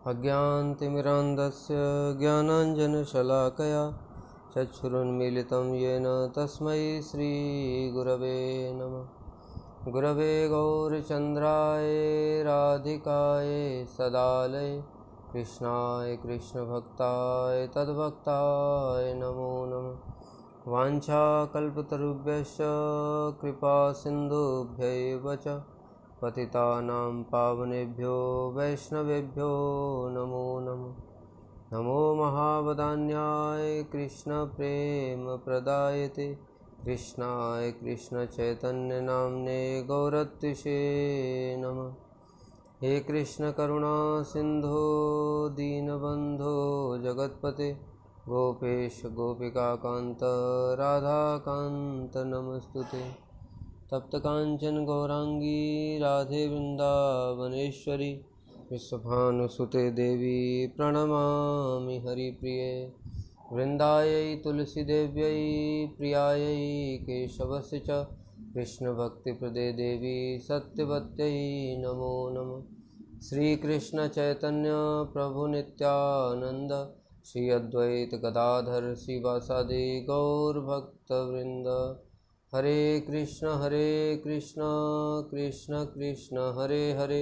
अज्ञानतिमिरान्धस्य ज्ञानाञ्जनशलाकया चक्षुरुन्मीलितं येन तस्मै श्रीगुरवे नमः। गुरवे गौरचन्द्राय राधिकाय सदालय कृष्णाय कृष्णभक्ताय तद्भक्ताय नमो नमः। वाञ्छाकल्पतरुभ्यश्च कृपासिन्धुभ्यैव च पतितानां पावनेभ्यो वैष्णवेभ्यो नमो नमः। नमो महावदान्याय कृष्णप्रेमप्रदायते कृष्णाय कृष्णचैतन्यनाम्ने गौरत्विषे नमः। हे कृष्ण करुणा सिंधो दीनबंधो जगत्पते गोपेश गोपिकाकांत राधाकांत नमस्तुते। तप्त कांचन गौरांगी राधे वृंदावनेश्वरी विश्वभानुसुते देवी प्रणमामि हरिप्रिये। वृंदायै तुलसीदेव्यै प्रियायै केशवस्य च कृष्णभक्तिप्रदे देवी सत्यवत्यै नमो नमः। श्रीकृष्ण चैतन्य प्रभु नित्यानंद श्री अद्वैत गदाधर शिवासादि गौरभक्तवृंद। हरे कृष्ण कृष्ण कृष्ण हरे हरे,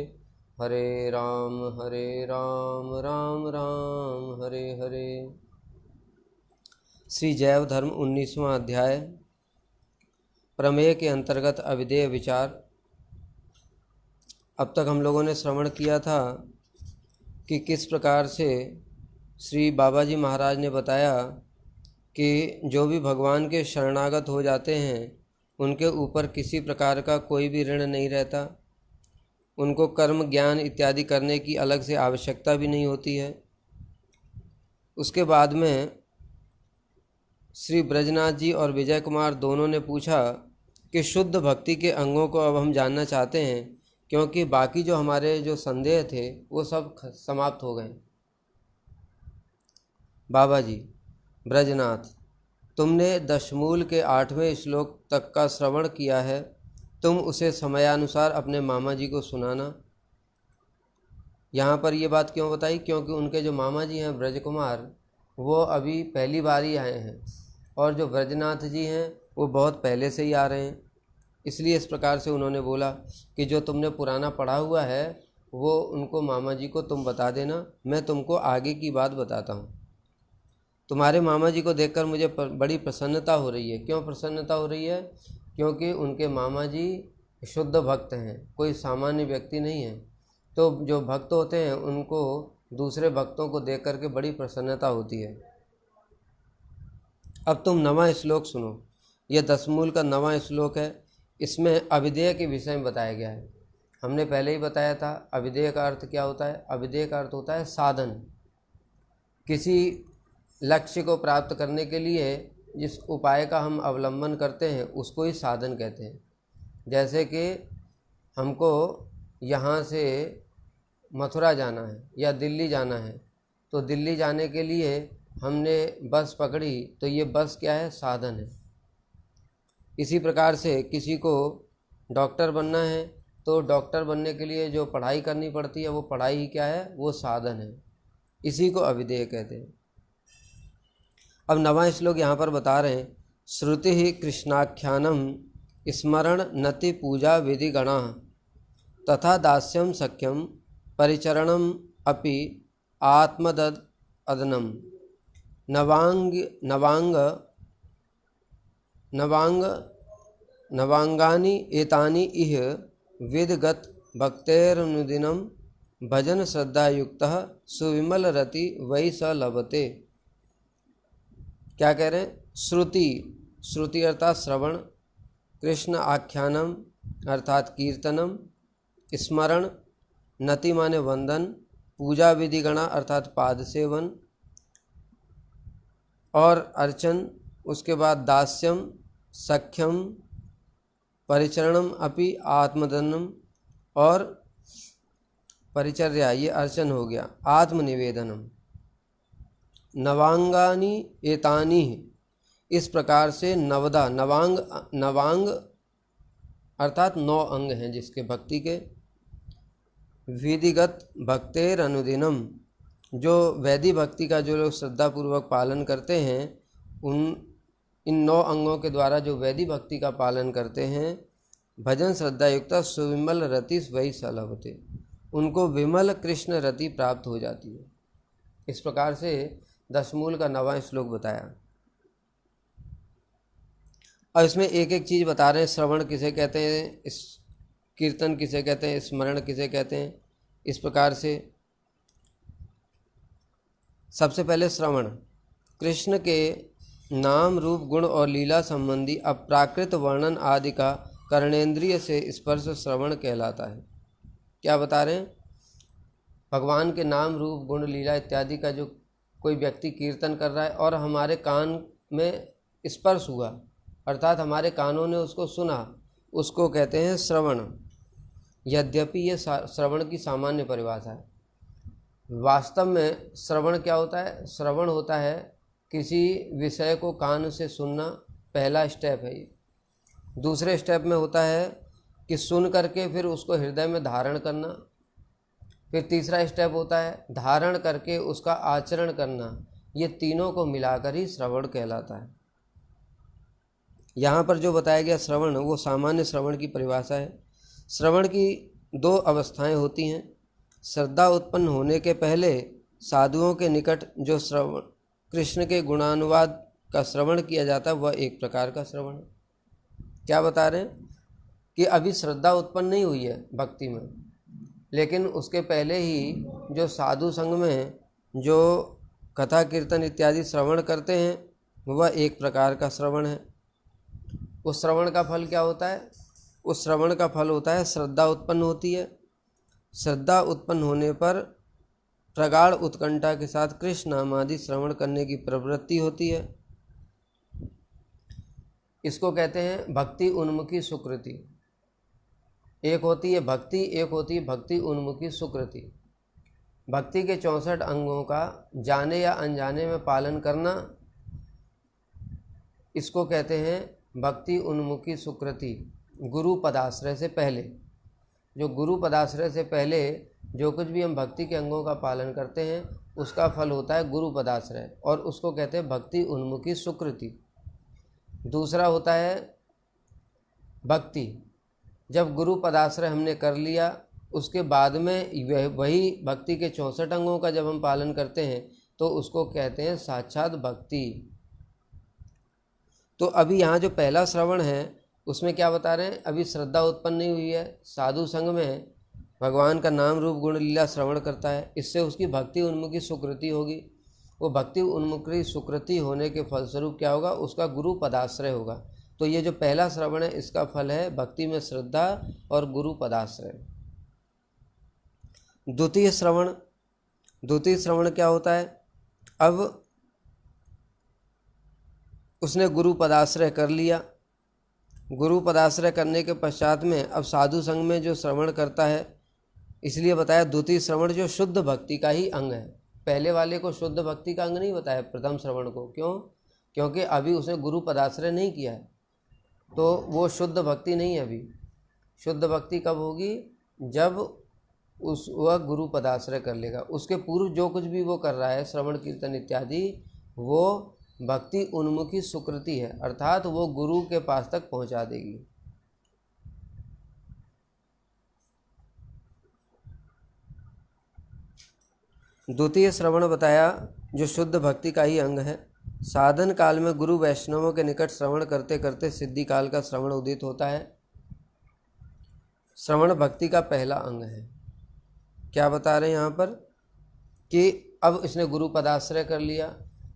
हरे राम राम राम हरे हरे। श्री जैव धर्म 19वां अध्याय प्रमेय के अंतर्गत अविधेय विचार। अब तक हम लोगों ने श्रवण किया था कि किस प्रकार से श्री बाबा जी महाराज ने बताया कि जो भी भगवान के शरणागत हो जाते हैं उनके ऊपर किसी प्रकार का कोई भी ऋण नहीं रहता, उनको कर्म ज्ञान इत्यादि करने की अलग से आवश्यकता भी नहीं होती है। उसके बाद में श्री ब्रजनाथ जी और विजय कुमार दोनों ने पूछा कि शुद्ध भक्ति के अंगों को अब हम जानना चाहते हैं, क्योंकि बाकी जो हमारे जो संदेह थे वो सब समाप्त हो गए। बाबा जी, ब्रजनाथ, तुमने दशमूल के 8वें श्लोक तक का श्रवण किया है, तुम उसे समयानुसार अपने मामा जी को सुनाना। यहाँ पर ये बात क्यों बताई? क्योंकि उनके जो मामा जी हैं ब्रज कुमार, वो अभी पहली बार ही आए हैं और जो ब्रजनाथ जी हैं वो बहुत पहले से ही आ रहे हैं। इसलिए इस प्रकार से उन्होंने बोला कि जो तुमने पुराना पढ़ा हुआ है वो उनको मामा जी को तुम बता देना, मैं तुमको आगे की बात बताता हूँ। तुम्हारे मामा जी को देखकर मुझे बड़ी प्रसन्नता हो रही है। क्यों प्रसन्नता हो रही है? क्योंकि उनके मामा जी शुद्ध भक्त हैं, कोई सामान्य व्यक्ति नहीं है। तो जो भक्त होते हैं उनको दूसरे भक्तों को देख करके बड़ी प्रसन्नता होती है। अब तुम 9वां श्लोक सुनो। यह दशमूल का 9वां श्लोक है। इसमें अविधेय के विषय में बताया गया है। हमने पहले ही बताया था अविधेय का अर्थ क्या होता है। अविधेय का अर्थ होता है साधन। किसी लक्ष्य को प्राप्त करने के लिए जिस उपाय का हम अवलंबन करते हैं उसको ही साधन कहते हैं। जैसे कि हमको यहाँ से मथुरा जाना है या दिल्ली जाना है, तो दिल्ली जाने के लिए हमने बस पकड़ी, तो ये बस क्या है? साधन है। इसी प्रकार से किसी को डॉक्टर बनना है, तो डॉक्टर बनने के लिए जो पढ़ाई करनी पड़ती है वो पढ़ाई ही क्या है? वो साधन है। इसी को अविधेय कहते हैं। अब 9वां श्लोक यहाँ पर बता रहे हैं, श्रुति ही कृष्णाख्यानम स्मरण नति पूजा विधि गणा तथा दास्यम सख्यम परिचरणम अपि आत्मदद अदनम नवांगानि एतानि इह विदगत भक्तेरनुदिनं भजन श्रद्धायुक्तः सुविमल रति वै स लभते। क्या कह रहे हैं? श्रुति अर्थात श्रवण, कृष्ण आख्यानम अर्थात कीर्तनम, स्मरण, नति माने वंदन, पूजा विधि गणा अर्थात पाद सेवन और अर्चन, उसके बाद दास्यम, सख्यम, परिचरणम अपि आत्मदनम और परिचर्या, ये अर्चन हो गया। आत्मनिवेदनम, नवांगानी एतानी, इस प्रकार से नवदा, नवांग अर्थात 9 अंग हैं जिसके भक्ति के। विधिगत भक्तेर अनुदिनम, जो वैदिक भक्ति का जो लोग श्रद्धापूर्वक पालन करते हैं, इन 9 अंगों के द्वारा जो वैदिक भक्ति का पालन करते हैं, भजन श्रद्धा युक्ता सुविमल रति वही सलभते, उनको विमल कृष्ण रति प्राप्त हो जाती है। इस प्रकार से दशमूल का 9वां श्लोक बताया। और इसमें एक एक चीज़ बता रहे हैं। श्रवण किसे कहते हैं, इस कीर्तन किसे कहते हैं, स्मरण किसे कहते हैं। इस प्रकार से सबसे पहले श्रवण, कृष्ण के नाम रूप गुण और लीला संबंधी अप्राकृत वर्णन आदि का कर्णेंद्रिय से स्पर्श श्रवण कहलाता है। क्या बता रहे हैं, भगवान के नाम रूप गुण लीला इत्यादि का जो कोई व्यक्ति कीर्तन कर रहा है और हमारे कान में स्पर्श हुआ, अर्थात हमारे कानों ने उसको सुना, उसको कहते हैं श्रवण। यद्यपि ये श्रवण की सामान्य परिभाषा है। वास्तव में श्रवण क्या होता है, श्रवण होता है किसी विषय को कान से सुनना, पहला स्टेप है ये। दूसरे स्टेप में होता है कि सुन करके फिर उसको हृदय में धारण करना। फिर तीसरा स्टेप होता है धारण करके उसका आचरण करना। ये तीनों को मिलाकर ही श्रवण कहलाता है। यहाँ पर जो बताया गया श्रवण, वो सामान्य श्रवण की परिभाषा है। श्रवण की 2 अवस्थाएं होती हैं। श्रद्धा उत्पन्न होने के पहले साधुओं के निकट जो श्रवण, कृष्ण के गुणानुवाद का श्रवण किया जाता है, वह एक प्रकार का श्रवण है। क्या बता रहे हैं कि अभी श्रद्धा उत्पन्न नहीं हुई है भक्ति में, लेकिन उसके पहले ही जो साधु संग में जो कथा कीर्तन इत्यादि श्रवण करते हैं, वह एक प्रकार का श्रवण है। उस श्रवण का फल क्या होता है, उस श्रवण का फल होता है श्रद्धा उत्पन्न होती है। श्रद्धा उत्पन्न होने पर प्रगाढ़ उत्कंठा के साथ कृष्ण नाम आदि श्रवण करने की प्रवृत्ति होती है। इसको कहते हैं भक्ति उन्मुखी सुकृति। एक होती है भक्ति, एक होती है भक्ति उन्मुखी सुकृति। भक्ति के 64 अंगों का जाने या अनजाने में पालन करना, इसको कहते हैं भक्ति उन्मुखी सुकृति। गुरु पदाश्रय से पहले, जो गुरु पदाश्रय से पहले जो कुछ भी हम भक्ति के अंगों का पालन करते हैं, उसका फल होता है गुरु पदाश्रय, और उसको कहते हैं भक्ति उन्मुखी सुकृति। दूसरा होता है भक्ति। जब गुरु पदाश्रय हमने कर लिया, उसके बाद में वही भक्ति के 64 अंगों का जब हम पालन करते हैं, तो उसको कहते हैं साक्षात भक्ति। तो अभी यहाँ जो पहला श्रवण है, उसमें क्या बता रहे हैं, अभी श्रद्धा उत्पन्न नहीं हुई है, साधु संग में भगवान का नाम रूप गुण लीला श्रवण करता है, इससे उसकी भक्ति उन्मुखी सुकृति होगी। वो भक्ति उन्मुखी सुकृति होने के फलस्वरूप क्या होगा, उसका गुरु पदाश्रय होगा। तो ये जो पहला श्रवण है, इसका फल है भक्ति में श्रद्धा और गुरु पदाश्रय। द्वितीय श्रवण क्या होता है, अब उसने गुरु पदाश्रय कर लिया। गुरु पदाश्रय करने के पश्चात में अब साधु संग में जो श्रवण करता है, इसलिए बताया द्वितीय श्रवण जो शुद्ध भक्ति का ही अंग है। पहले वाले को शुद्ध भक्ति का अंग नहीं बताया, प्रथम श्रवण को। क्यों? क्योंकि अभी उसने गुरु पदाश्रय नहीं किया है, तो वो शुद्ध भक्ति नहीं है। अभी शुद्ध भक्ति कब होगी, जब वह गुरु पदाश्रय कर लेगा। उसके पूर्व जो कुछ भी वो कर रहा है, श्रवण कीर्तन इत्यादि, वो भक्ति उन्मुखी सुकृति है, अर्थात वो गुरु के पास तक पहुंचा देगी। द्वितीय श्रवण बताया जो शुद्ध भक्ति का ही अंग है। साधन काल में गुरु वैष्णवों के निकट श्रवण करते करते सिद्धि काल का श्रवण उदित होता है। श्रवण भक्ति का पहला अंग है। क्या बता रहे हैं यहाँ पर कि अब इसने गुरु पदाश्रय कर लिया।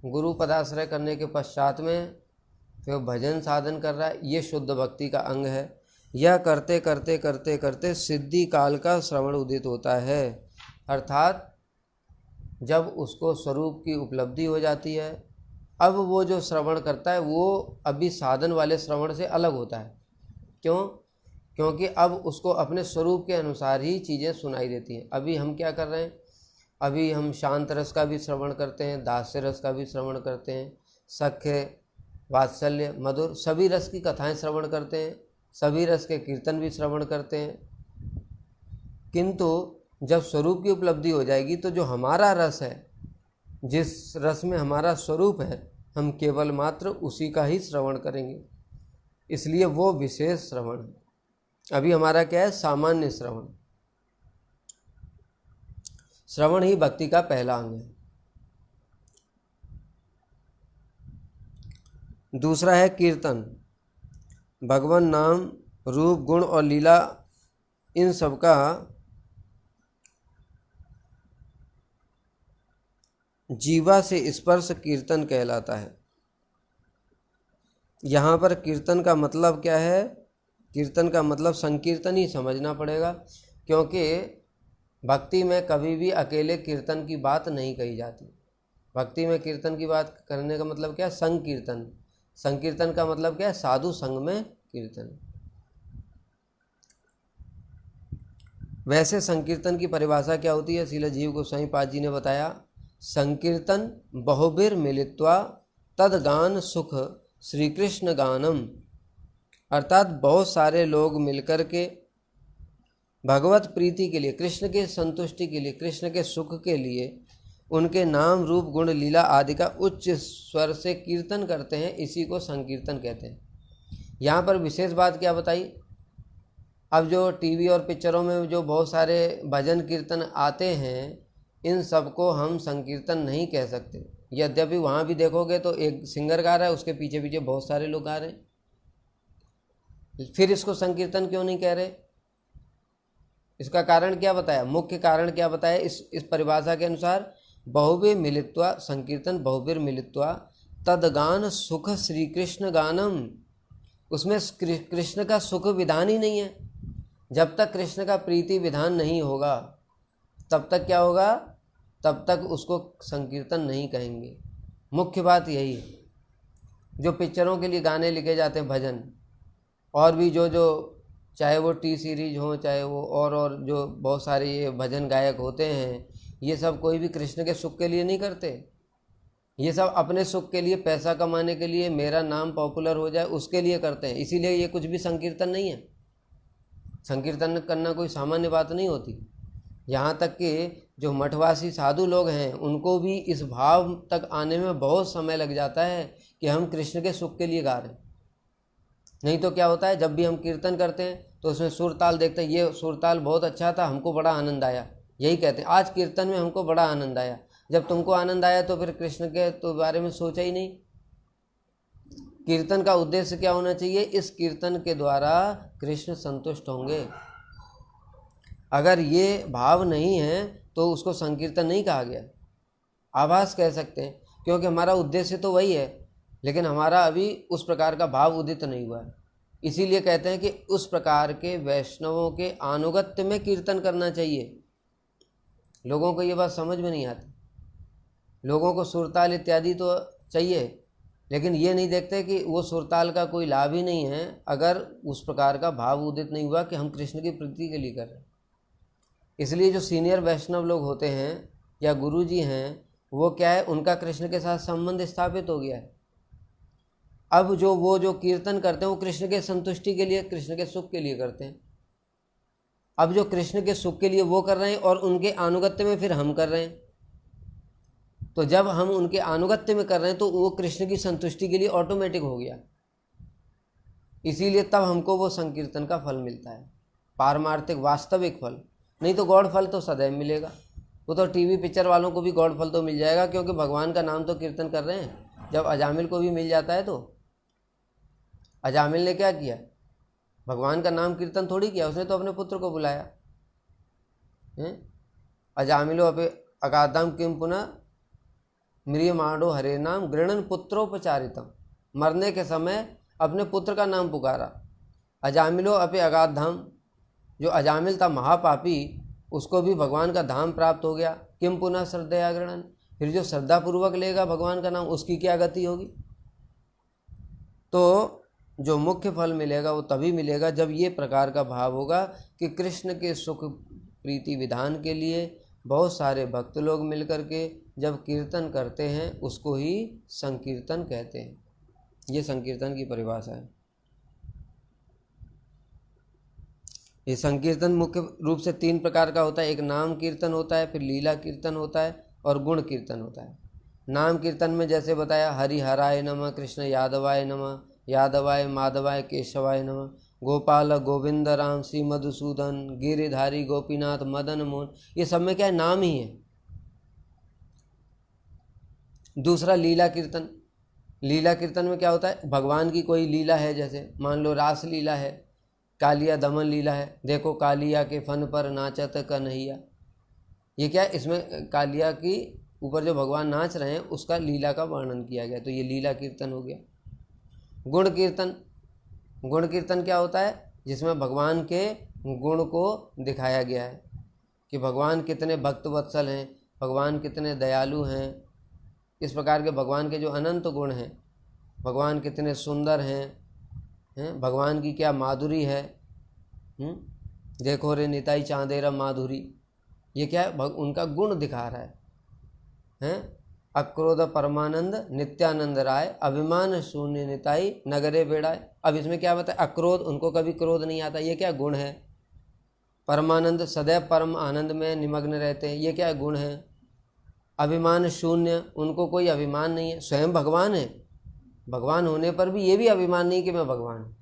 गुरु पदाश्रय करने के पश्चात में फिर भजन साधन कर रहा है, ये शुद्ध भक्ति का अंग है। यह करते करते करते करते सिद्धि काल का श्रवण उदित होता है, अर्थात जब उसको स्वरूप की उपलब्धि हो जाती है। अब वो जो श्रवण करता है वो अभी साधन वाले श्रवण से अलग होता है। क्यों? क्योंकि अब उसको अपने स्वरूप के अनुसार ही चीज़ें सुनाई देती हैं। अभी हम क्या कर रहे हैं, अभी हम शांत रस का भी श्रवण करते हैं, दास्य रस का भी श्रवण करते हैं, सख्य, वात्सल्य, मधुर, सभी रस की कथाएं श्रवण करते हैं, सभी रस के कीर्तन भी श्रवण करते हैं। किंतु जब स्वरूप की उपलब्धि हो जाएगी तो जो हमारा रस है जिस रस में हमारा स्वरूप है हम केवल मात्र उसी का ही श्रवण करेंगे, इसलिए वो विशेष श्रवण है। अभी हमारा क्या है? सामान्य श्रवण। श्रवण ही भक्ति का पहला अंग है। दूसरा है कीर्तन। भगवान नाम, रूप, गुण और लीला, इन सब का जीवा से स्पर्श कीर्तन कहलाता है। यहाँ पर कीर्तन का मतलब क्या है? कीर्तन का मतलब संकीर्तन ही समझना पड़ेगा, क्योंकि भक्ति में कभी भी अकेले कीर्तन की बात नहीं कही जाती। भक्ति में कीर्तन की बात करने का मतलब क्या है? संकीर्तन। संकीर्तन का मतलब क्या है? साधु संग में कीर्तन। वैसे संकीर्तन की परिभाषा क्या होती है? श्रील जीव गोस्वामी पाद जी ने बताया, संकीर्तन बहुबिर मिलित्वा तद गान सुख श्री कृष्ण गानम। अर्थात बहुत सारे लोग मिलकर के भगवत प्रीति के लिए, कृष्ण के संतुष्टि के लिए, कृष्ण के सुख के लिए उनके नाम, रूप, गुण, लीला आदि का उच्च स्वर से कीर्तन करते हैं, इसी को संकीर्तन कहते हैं। यहाँ पर विशेष बात क्या बताई? अब जो टीवी और पिक्चरों में जो बहुत सारे भजन कीर्तन आते हैं, इन सब को हम संकीर्तन नहीं कह सकते। यद्यपि वहाँ भी देखोगे तो एक सिंगर गा रहा है, उसके पीछे पीछे बहुत सारे लोग गा रहे हैं, फिर इसको संकीर्तन क्यों नहीं कह रहे? इसका कारण क्या बताया? मुख्य कारण क्या बताया इस परिभाषा के अनुसार? बहुबे मिलित्वा, संकीर्तन बहुबीर मिलित्वा तदगान सुख श्री कृष्ण गानम। उसमें कृष्ण का सुख विधान ही नहीं है। जब तक कृष्ण का प्रीति विधान नहीं होगा तब तक क्या होगा? तब तक उसको संकीर्तन नहीं कहेंगे। मुख्य बात यही है। जो पिक्चरों के लिए गाने लिखे जाते हैं, भजन, और भी जो चाहे वो टी सीरीज हो, चाहे वो और जो बहुत सारे ये भजन गायक होते हैं, ये सब कोई भी कृष्ण के सुख के लिए नहीं करते। ये सब अपने सुख के लिए, पैसा कमाने के लिए, मेरा नाम पॉपुलर हो जाए उसके लिए करते हैं। इसीलिए ये कुछ भी संकीर्तन नहीं है। संकीर्तन करना कोई सामान्य बात नहीं होती। यहाँ तक कि जो मठवासी साधु लोग हैं उनको भी इस भाव तक आने में बहुत समय लग जाता है कि हम कृष्ण के सुख के लिए गा रहे हैं। नहीं तो क्या होता है, जब भी हम कीर्तन करते हैं तो उसमें सुर ताल देखते हैं, ये सुर ताल बहुत अच्छा था, हमको बड़ा आनंद आया, यही कहते हैं आज कीर्तन में हमको बड़ा आनंद आया। जब तुमको आनंद आया तो फिर कृष्ण के तो बारे में सोचा ही नहीं। कीर्तन का उद्देश्य क्या होना चाहिए? इस कीर्तन के द्वारा कृष्ण संतुष्ट होंगे। अगर ये भाव नहीं है तो उसको संकीर्तन नहीं कहा गया, आभास कह सकते हैं, क्योंकि हमारा उद्देश्य तो वही है, लेकिन हमारा अभी उस प्रकार का भाव उदित नहीं हुआ है। इसीलिए कहते हैं कि उस प्रकार के वैष्णवों के अनुगत्य में कीर्तन करना चाहिए। लोगों को ये बात समझ में नहीं आती। लोगों को सुरताल इत्यादि तो चाहिए, लेकिन ये नहीं देखते कि वो सुरताल का कोई लाभ ही नहीं है अगर उस प्रकार का भाव उदित नहीं हुआ कि हम कृष्ण की प्रीति के लिए कर रहे हैं। इसलिए जो सीनियर वैष्णव लोग होते हैं या गुरु जी हैं, वो क्या है, उनका कृष्ण के साथ संबंध स्थापित हो गया है। अब जो कीर्तन करते हैं वो कृष्ण के संतुष्टि के लिए, कृष्ण के सुख के लिए करते हैं। अब जो कृष्ण के सुख के लिए वो कर रहे हैं और उनके अनुगत्य में फिर हम कर रहे हैं, तो जब हम उनके अनुगत्य में कर रहे हैं तो वो कृष्ण की संतुष्टि के लिए ऑटोमेटिक हो गया। इसीलिए तब हमको वो संकीर्तन का फल मिलता है, पारमार्थिक वास्तविक फल। नहीं तो गौड़ फल तो सदैव मिलेगा। वो तो टीवी पिक्चर वालों को भी गौड़ फल तो मिल जाएगा, क्योंकि भगवान का नाम तो कीर्तन कर रहे हैं। जब अजामिल को भी मिल जाता है तो अजामिल ने क्या किया? भगवान का नाम कीर्तन थोड़ी किया, उसने तो अपने पुत्र को बुलाया है। अजामिलो अपे अगाधाम किम पुनः म्रियमाणो हरे नाम गृणन पुत्रोपचारितम। मरने के समय अपने पुत्र का नाम पुकारा। अजामिलो अपे अगाधाम, जो अजामिल था महापापी, उसको भी भगवान का धाम प्राप्त हो गया। किम पुनः श्रद्धया गृणन, फिर जो श्रद्धापूर्वक लेगा भगवान का नाम उसकी क्या गति होगी? तो जो मुख्य फल मिलेगा वो तभी मिलेगा जब ये प्रकार का भाव होगा कि कृष्ण के सुख प्रीति विधान के लिए बहुत सारे भक्त लोग मिलकर के जब कीर्तन करते हैं उसको ही संकीर्तन कहते हैं। ये संकीर्तन की परिभाषा है। ये संकीर्तन मुख्य रूप से 3 प्रकार का होता है। एक नाम कीर्तन होता है, फिर लीला कीर्तन होता है और गुण कीर्तन होता है। नाम कीर्तन में जैसे बताया हरि हराय नमः, कृष्ण यादवाय नमः, यादवाय माधवाय केशवाय नमः, गोपाल गोविंद राम श्री मधुसूदन गिरिधारी गोपीनाथ मदन मोहन, ये सब में क्या है, नाम ही है। दूसरा लीला कीर्तन। लीला कीर्तन में क्या होता है, भगवान की कोई लीला है, जैसे मान लो रास लीला है, कालिया दमन लीला है, देखो कालिया के फन पर नाचत कन्हैया, ये क्या है, इसमें कालिया की ऊपर जो भगवान नाच रहे हैं उसका लीला का वर्णन किया गया, तो ये लीला कीर्तन हो गया। गुण कीर्तन। गुण कीर्तन क्या होता है, जिसमें भगवान के गुण को दिखाया गया है कि भगवान कितने भक्त वत्सल हैं, भगवान कितने दयालु हैं, इस प्रकार के भगवान के जो अनंत गुण हैं, भगवान कितने सुंदर हैं, भगवान की क्या माधुरी है, देखो रे निताई चांदेरा माधुरी, ये क्या है, उनका गुण दिखा रहा है। अक्रोध परमानंद नित्यानंद राय, अभिमान शून्य निताई नगरे बेड़ाए। अब इसमें क्या बताया, अक्रोध, उनको कभी क्रोध नहीं आता, ये क्या गुण है। परमानंद, सदैव परम आनंद में निमग्न रहते हैं, ये क्या गुण है। अभिमान शून्य, उनको कोई अभिमान नहीं है, स्वयं भगवान है, भगवान होने पर भी ये भी अभिमान नहीं कि मैं भगवान हूँ,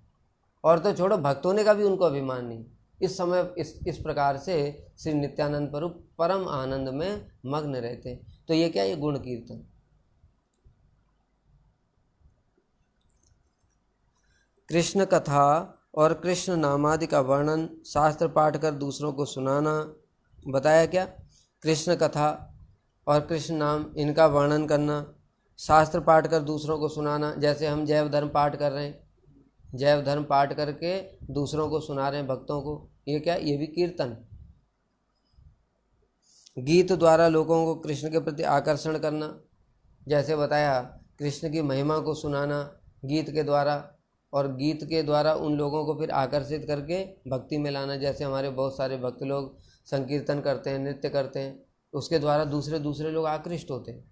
और तो छोड़ो भक्त होने का भी उनको अभिमान नहीं। इस समय इस प्रकार से श्री नित्यानंद प्रभु परम आनंद में मग्न रहते हैं, तो ये क्या, ये गुण कीर्तन। कृष्ण कथा और कृष्ण नामादि का वर्णन, शास्त्र पाठ कर दूसरों को सुनाना। बताया क्या, कृष्ण कथा और कृष्ण नाम इनका वर्णन करना, शास्त्र पाठ कर दूसरों को सुनाना। जैसे हम जैव धर्म पाठ कर रहे हैं, जैव धर्म पाठ करके दूसरों को सुना रहे हैं, भक्तों को, ये क्या, ये भी कीर्तन। गीत द्वारा लोगों को कृष्ण के प्रति आकर्षण करना, जैसे बताया कृष्ण की महिमा को सुनाना गीत के द्वारा, और गीत के द्वारा उन लोगों को फिर आकर्षित करके भक्ति में लाना। जैसे हमारे बहुत सारे भक्त लोग संकीर्तन करते हैं, नृत्य करते हैं, उसके द्वारा दूसरे लोग आकृष्ट होते हैं,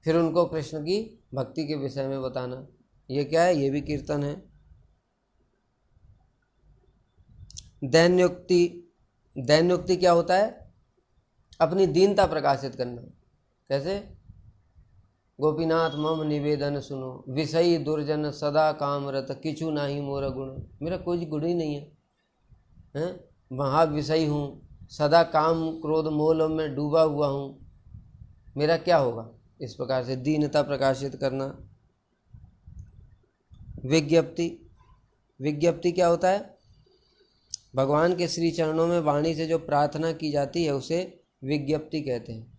फिर उनको कृष्ण की भक्ति के विषय में बताना, ये क्या है, ये भी कीर्तन है। दैन्योक्ति। दैन्योक्ति क्या होता है, अपनी दीनता प्रकाशित करना। कैसे, गोपीनाथ मम निवेदन सुनो, विषयी दुर्जन सदा कामरत, किछु नाही मोर गुण, मेरा कोई गुण ही नहीं है, महाविषयी हूँ, सदा काम क्रोध मोल में डूबा हुआ हूँ, मेरा क्या होगा। इस प्रकार से दीनता प्रकाशित करना। विज्ञप्ति। विज्ञप्ति क्या होता है, भगवान के श्री चरणों में वाणी से जो प्रार्थना की जाती है उसे विज्ञप्ति कहते हैं।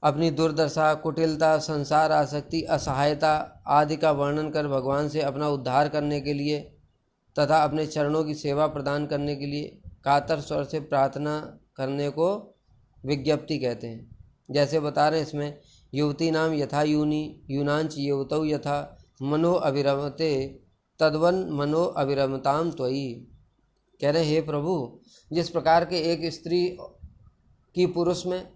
अपनी दुर्दशा, कुटिलता, संसार आसक्ति, असहायता आदि का वर्णन कर भगवान से अपना उद्धार करने के लिए तथा अपने चरणों की सेवा प्रदान करने के लिए कातर स्वर से प्रार्थना करने को विज्ञप्ति कहते हैं। जैसे बता रहे हैं इसमें, युवती नाम यथा यूनि यूनांच युवतौ यथा मनो अभिरमते तद्वन मनो अभिरमताम त्वयि। कह रहे हे प्रभु, जिस प्रकार के एक स्त्री की पुरुष में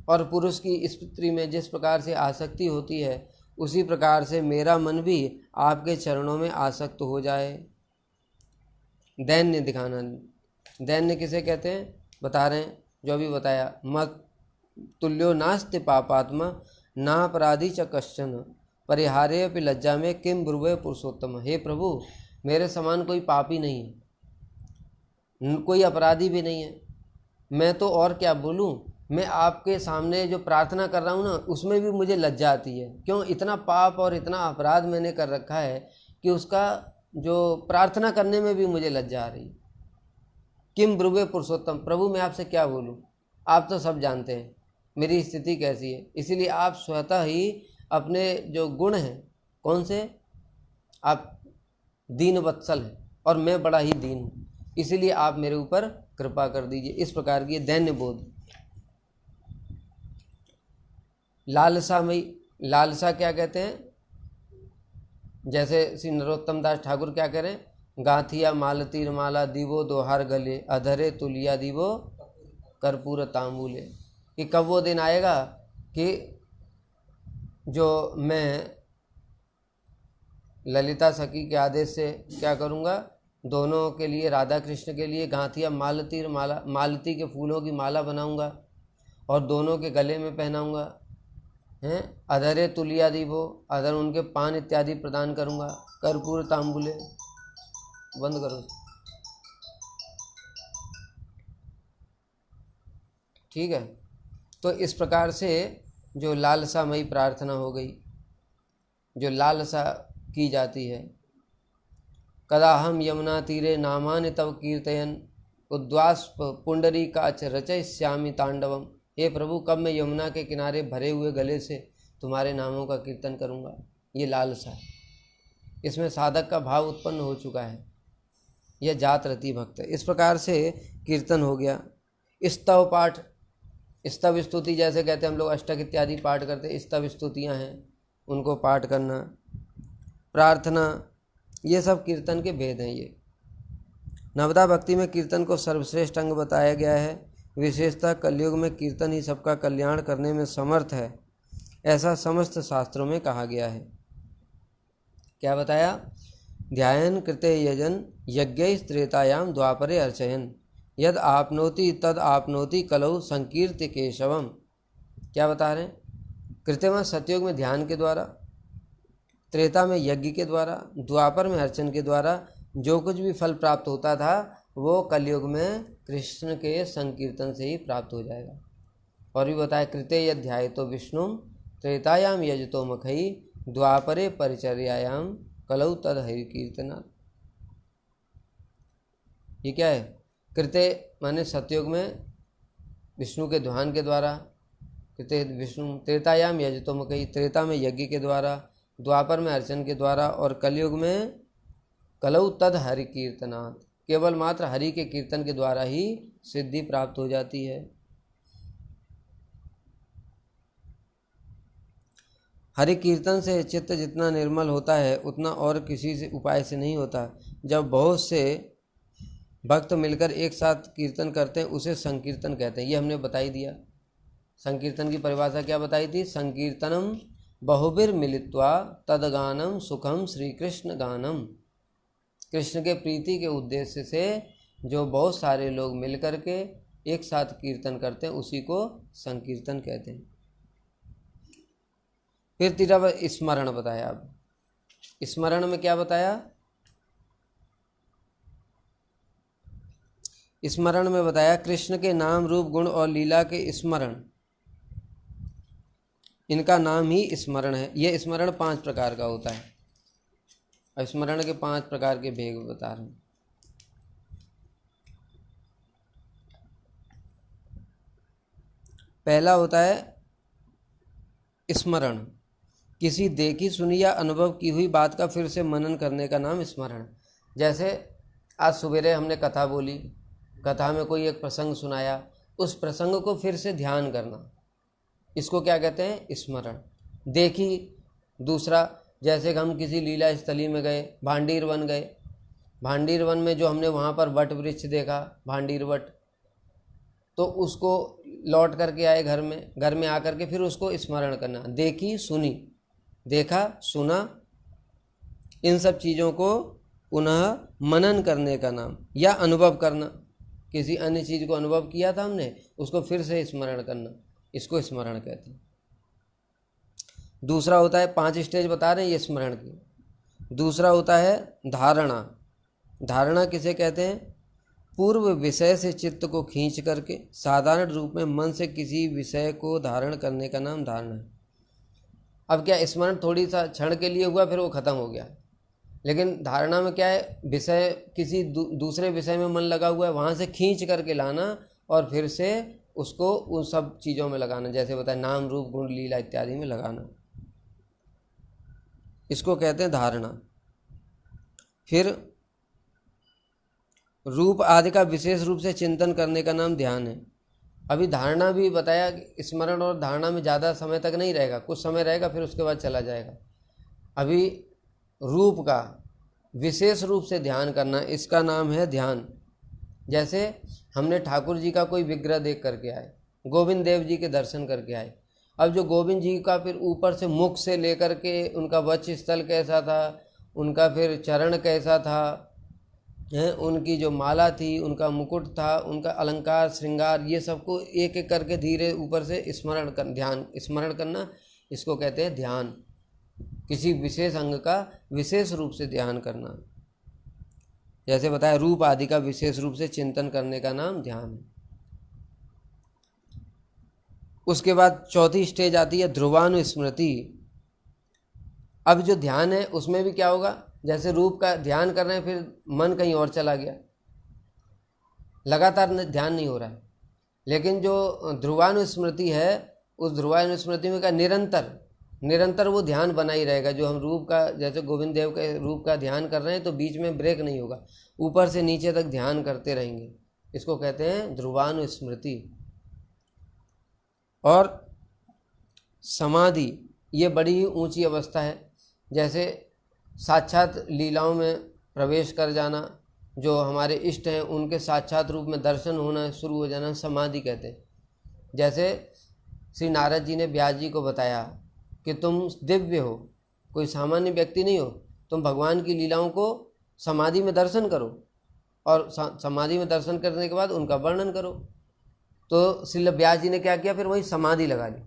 और पुरुष की स्त्री में जिस प्रकार से आसक्ति होती है, उसी प्रकार से मेरा मन भी आपके चरणों में आसक्त हो जाए। दैन्य दिखाना। दैन्य किसे कहते हैं, बता रहे हैं, जो भी बताया, मत तुल्यो नास्ति पापात्मा नापराधी च कश्चन परिहारे अपि लज्जा में किम ब्रुवे पुरुषोत्तम। हे प्रभु, मेरे समान कोई पापी नहीं है, कोई अपराधी भी नहीं है, मैं तो और क्या बोलूं, मैं आपके सामने जो प्रार्थना कर रहा हूँ ना, उसमें भी मुझे लज्जा आती है। क्यों, इतना पाप और इतना अपराध मैंने कर रखा है कि उसका जो प्रार्थना करने में भी मुझे लज्जा आ रही। किम ब्रुवे पुरुषोत्तम, प्रभु मैं आपसे क्या बोलूँ, आप तो सब जानते हैं मेरी स्थिति कैसी है, इसीलिए आप स्वतः ही अपने जो गुण हैं, कौन से, आप दीन वत्सल हैं और मैं बड़ा ही दीन हूँ, इसीलिए आप मेरे ऊपर कृपा कर दीजिए। इस प्रकार की दैन्य बोध। लालसामयी। लालसा क्या कहते हैं, जैसे श्री नरोत्तम दास ठाकुर क्या कह रहे हैं, गांथिया मालतीर माला दीवो दोहार गले अधरे तुलिया दीवो कर्पूर तांबूले। कि कब वो दिन आएगा कि जो मैं ललिता सखी के आदेश से क्या करूँगा, दोनों के लिए, राधा कृष्ण के लिए गांथिया मालतीर माला, मालती के फूलों की माला बनाऊंगा और दोनों के गले में पहनाऊंगा, हैं, अधरे तुलिया दीपो, अधर उनके पान इत्यादि प्रदान करूंगा, कर्पूर तांबुले, बंद करो, ठीक है। तो इस प्रकार से जो लालसामयी प्रार्थना हो गई, जो लालसा की जाती है। कदा हम यमुना तीरे नामानि तव कीर्तयन उद्वास पुंडरी काच रचयिष्यामि तांडवम। हे प्रभु, कब मैं यमुना के किनारे भरे हुए गले से तुम्हारे नामों का कीर्तन करूंगा। ये लालसा है, इसमें साधक का भाव उत्पन्न हो चुका है, यह जात रति भक्त है। इस प्रकार से कीर्तन हो गया। स्तव पाठ, स्तव स्तुति जैसे कहते हैं हम लोग, अष्टक इत्यादि पाठ करते, स्तव स्तुतियाँ हैं, उनको पाठ करना, प्रार्थना, ये सब कीर्तन के भेद हैं। ये नवदा भक्ति में कीर्तन को सर्वश्रेष्ठ अंग बताया गया है। विशेषतः कलयुग में कीर्तन ही सबका कल्याण करने में समर्थ है, ऐसा समस्त शास्त्रों में कहा गया है। क्या बताया? ध्यान कृते यजन यज्ञ त्रेतायाम द्वापरे अर्चयन यद आपनोति तद आपनोति कलौ संकीर्ति केशवम। क्या बता रहे हैं? कृत्यमा सतयुग में ध्यान के द्वारा, त्रेता में यज्ञ के द्वारा, द्वापर में अर्चन के द्वारा जो कुछ भी फल प्राप्त होता था वो कलयुग में कृष्ण के संकीर्तन से ही प्राप्त हो जाएगा। और भी बताया, कृते यध्याय तो विष्णु त्रेतायाम यजतो मखई द्वापरे परिचर्यायाम कलौ तद हरि कीर्तना। ये क्या है? कृते माने सतयुग में विष्णु के ध्यान के द्वारा, कृते विष्णु, त्रेतायाम यजतो मखई, त्रेता में यज्ञ के द्वारा, द्वापर में अर्चन के द्वारा, और कलयुग में कलौ तद हरि कीर्तनात्, केवल मात्र हरि के कीर्तन के द्वारा ही सिद्धि प्राप्त हो जाती है। हरि कीर्तन से चित्त जितना निर्मल होता है उतना और किसी से उपाय से नहीं होता। जब बहुत से भक्त मिलकर एक साथ कीर्तन करते हैं उसे संकीर्तन कहते हैं। ये हमने बताई दिया। संकीर्तन की परिभाषा क्या बताई थी? संकीर्तनम बहुबिर मिलित्वा तदगानम सुखम श्री कृष्ण गानम। कृष्ण के प्रीति के उद्देश्य से जो बहुत सारे लोग मिल करके एक साथ कीर्तन करते हैं उसी को संकीर्तन कहते हैं। फिर तीसरा स्मरण बताया। अब स्मरण में क्या बताया? स्मरण में बताया कृष्ण के नाम रूप गुण और लीला के स्मरण, इनका नाम ही स्मरण है। यह स्मरण 5 प्रकार का होता है। अब स्मरण के 5 प्रकार के भेद बता रहे हैं। पहला होता है स्मरण, किसी देखी सुनी या अनुभव की हुई बात का फिर से मनन करने का नाम स्मरण। जैसे आज सवेरे हमने कथा बोली, कथा में कोई एक प्रसंग सुनाया, उस प्रसंग को फिर से ध्यान करना, इसको क्या कहते हैं? स्मरण। देखी, दूसरा जैसे कि हम किसी लीला स्थली में गए, भांडीर वन गए, भांडीर वन में जो हमने वहाँ पर वट वृक्ष देखा, भांडीर वट, तो उसको लौट करके आए घर में आकर के फिर उसको स्मरण करना। देखी सुनी, देखा सुना, इन सब चीज़ों को पुनः मनन करने का नाम, या अनुभव करना, किसी अन्य चीज़ को अनुभव किया था हमने, उसको फिर से स्मरण करना, इसको स्मरण कहते हैं। दूसरा होता है 5 स्टेज बता रहे हैं ये स्मरण की। दूसरा होता है धारणा। धारणा किसे कहते हैं? पूर्व विषय से चित्त को खींच करके साधारण रूप में मन से किसी विषय को धारण करने का नाम धारणा है। अब क्या, स्मरण थोड़ी सा क्षण के लिए हुआ फिर वो खत्म हो गया, लेकिन धारणा में क्या है? विषय किसी दूसरे विषय में मन लगा हुआ है, वहाँ से खींच करके लाना और फिर से उसको उन सब चीज़ों में लगाना, जैसे बताया नाम रूप गुण लीला इत्यादि में लगाना, इसको कहते हैं धारणा। फिर रूप आदि का विशेष रूप से चिंतन करने का नाम ध्यान है। अभी धारणा भी बताया कि स्मरण और धारणा में ज़्यादा समय तक नहीं रहेगा, कुछ समय रहेगा फिर उसके बाद चला जाएगा। अभी रूप का विशेष रूप से ध्यान करना, इसका नाम है ध्यान। जैसे हमने ठाकुर जी का कोई विग्रह देख करके आए, गोविंद देव जी के दर्शन करके आए, अब जो गोविंद जी का फिर ऊपर से मुख से लेकर के उनका वक्ष स्थल कैसा था, उनका फिर चरण कैसा था, हैं, उनकी जो माला थी, उनका मुकुट था, उनका अलंकार श्रृंगार, ये सबको एक एक करके धीरे ऊपर से स्मरण करना, इसको कहते हैं ध्यान। किसी विशेष अंग का विशेष रूप से ध्यान करना, जैसे बताया रूप आदि का विशेष रूप से चिंतन करने का नाम ध्यान है। उसके बाद चौथी स्टेज आती है ध्रुवानुस्मृति। अब जो ध्यान है उसमें भी क्या होगा, जैसे रूप का ध्यान कर रहे हैं, फिर मन कहीं और चला गया, लगातार ध्यान नहीं हो रहा है। लेकिन जो ध्रुवानुस्मृति है, उस ध्रुवानुस्मृति में का निरंतर वो ध्यान बना ही रहेगा। जो हम रूप का, जैसे गोविंद देव के रूप का ध्यान कर रहे हैं तो बीच में ब्रेक नहीं होगा, ऊपर से नीचे तक ध्यान करते रहेंगे, इसको कहते हैं ध्रुवानुस्मृति। और समाधि, ये बड़ी ही ऊंची अवस्था है। जैसे साक्षात लीलाओं में प्रवेश कर जाना, जो हमारे इष्ट हैं उनके साक्षात रूप में दर्शन होना शुरू हो जाना, समाधि कहते हैं। जैसे श्री नारद जी ने व्यास जी को बताया कि तुम दिव्य हो, कोई सामान्य व्यक्ति नहीं हो, तुम भगवान की लीलाओं को समाधि में दर्शन करो, और समाधि में दर्शन करने के बाद उनका वर्णन करो। तो श्री व्यास जी ने क्या किया, फिर वही समाधि लगा ली,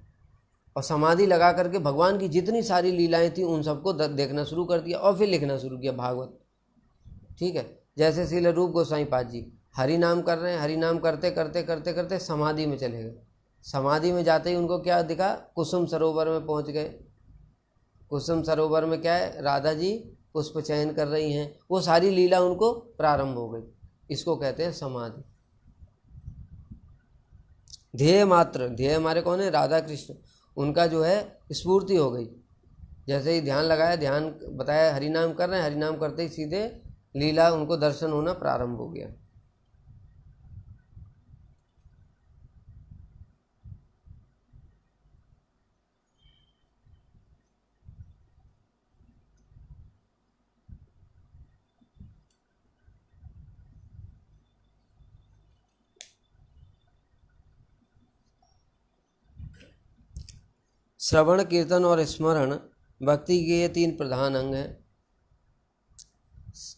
और समाधि लगा करके भगवान की जितनी सारी लीलाएं थी उन सबको देखना शुरू कर दिया, और फिर लिखना शुरू किया भागवत। ठीक है, जैसे श्री रूप गोस्वामी पाद जी हरि नाम कर रहे हैं, हरि नाम करते करते करते करते समाधि में चले गए। समाधि में जाते ही उनको क्या दिखा, कुसुम सरोवर में पहुंच गए। कुसुम सरोवर में क्या है, राधा जी पुष्प चयन कर रही हैं, वो सारी लीला उनको प्रारंभ हो गई, इसको कहते हैं समाधि। ध्येय मात्र, ध्येय हमारे कौन है, राधा कृष्ण, उनका जो है स्फूर्ति हो गई। जैसे ही ध्यान लगाया, ध्यान बताया, हरि नाम कर रहे हैं, हरि नाम करते ही सीधे लीला उनको दर्शन होना प्रारंभ हो गया। श्रवण कीर्तन और स्मरण भक्ति के ये 3 प्रधान अंग हैं।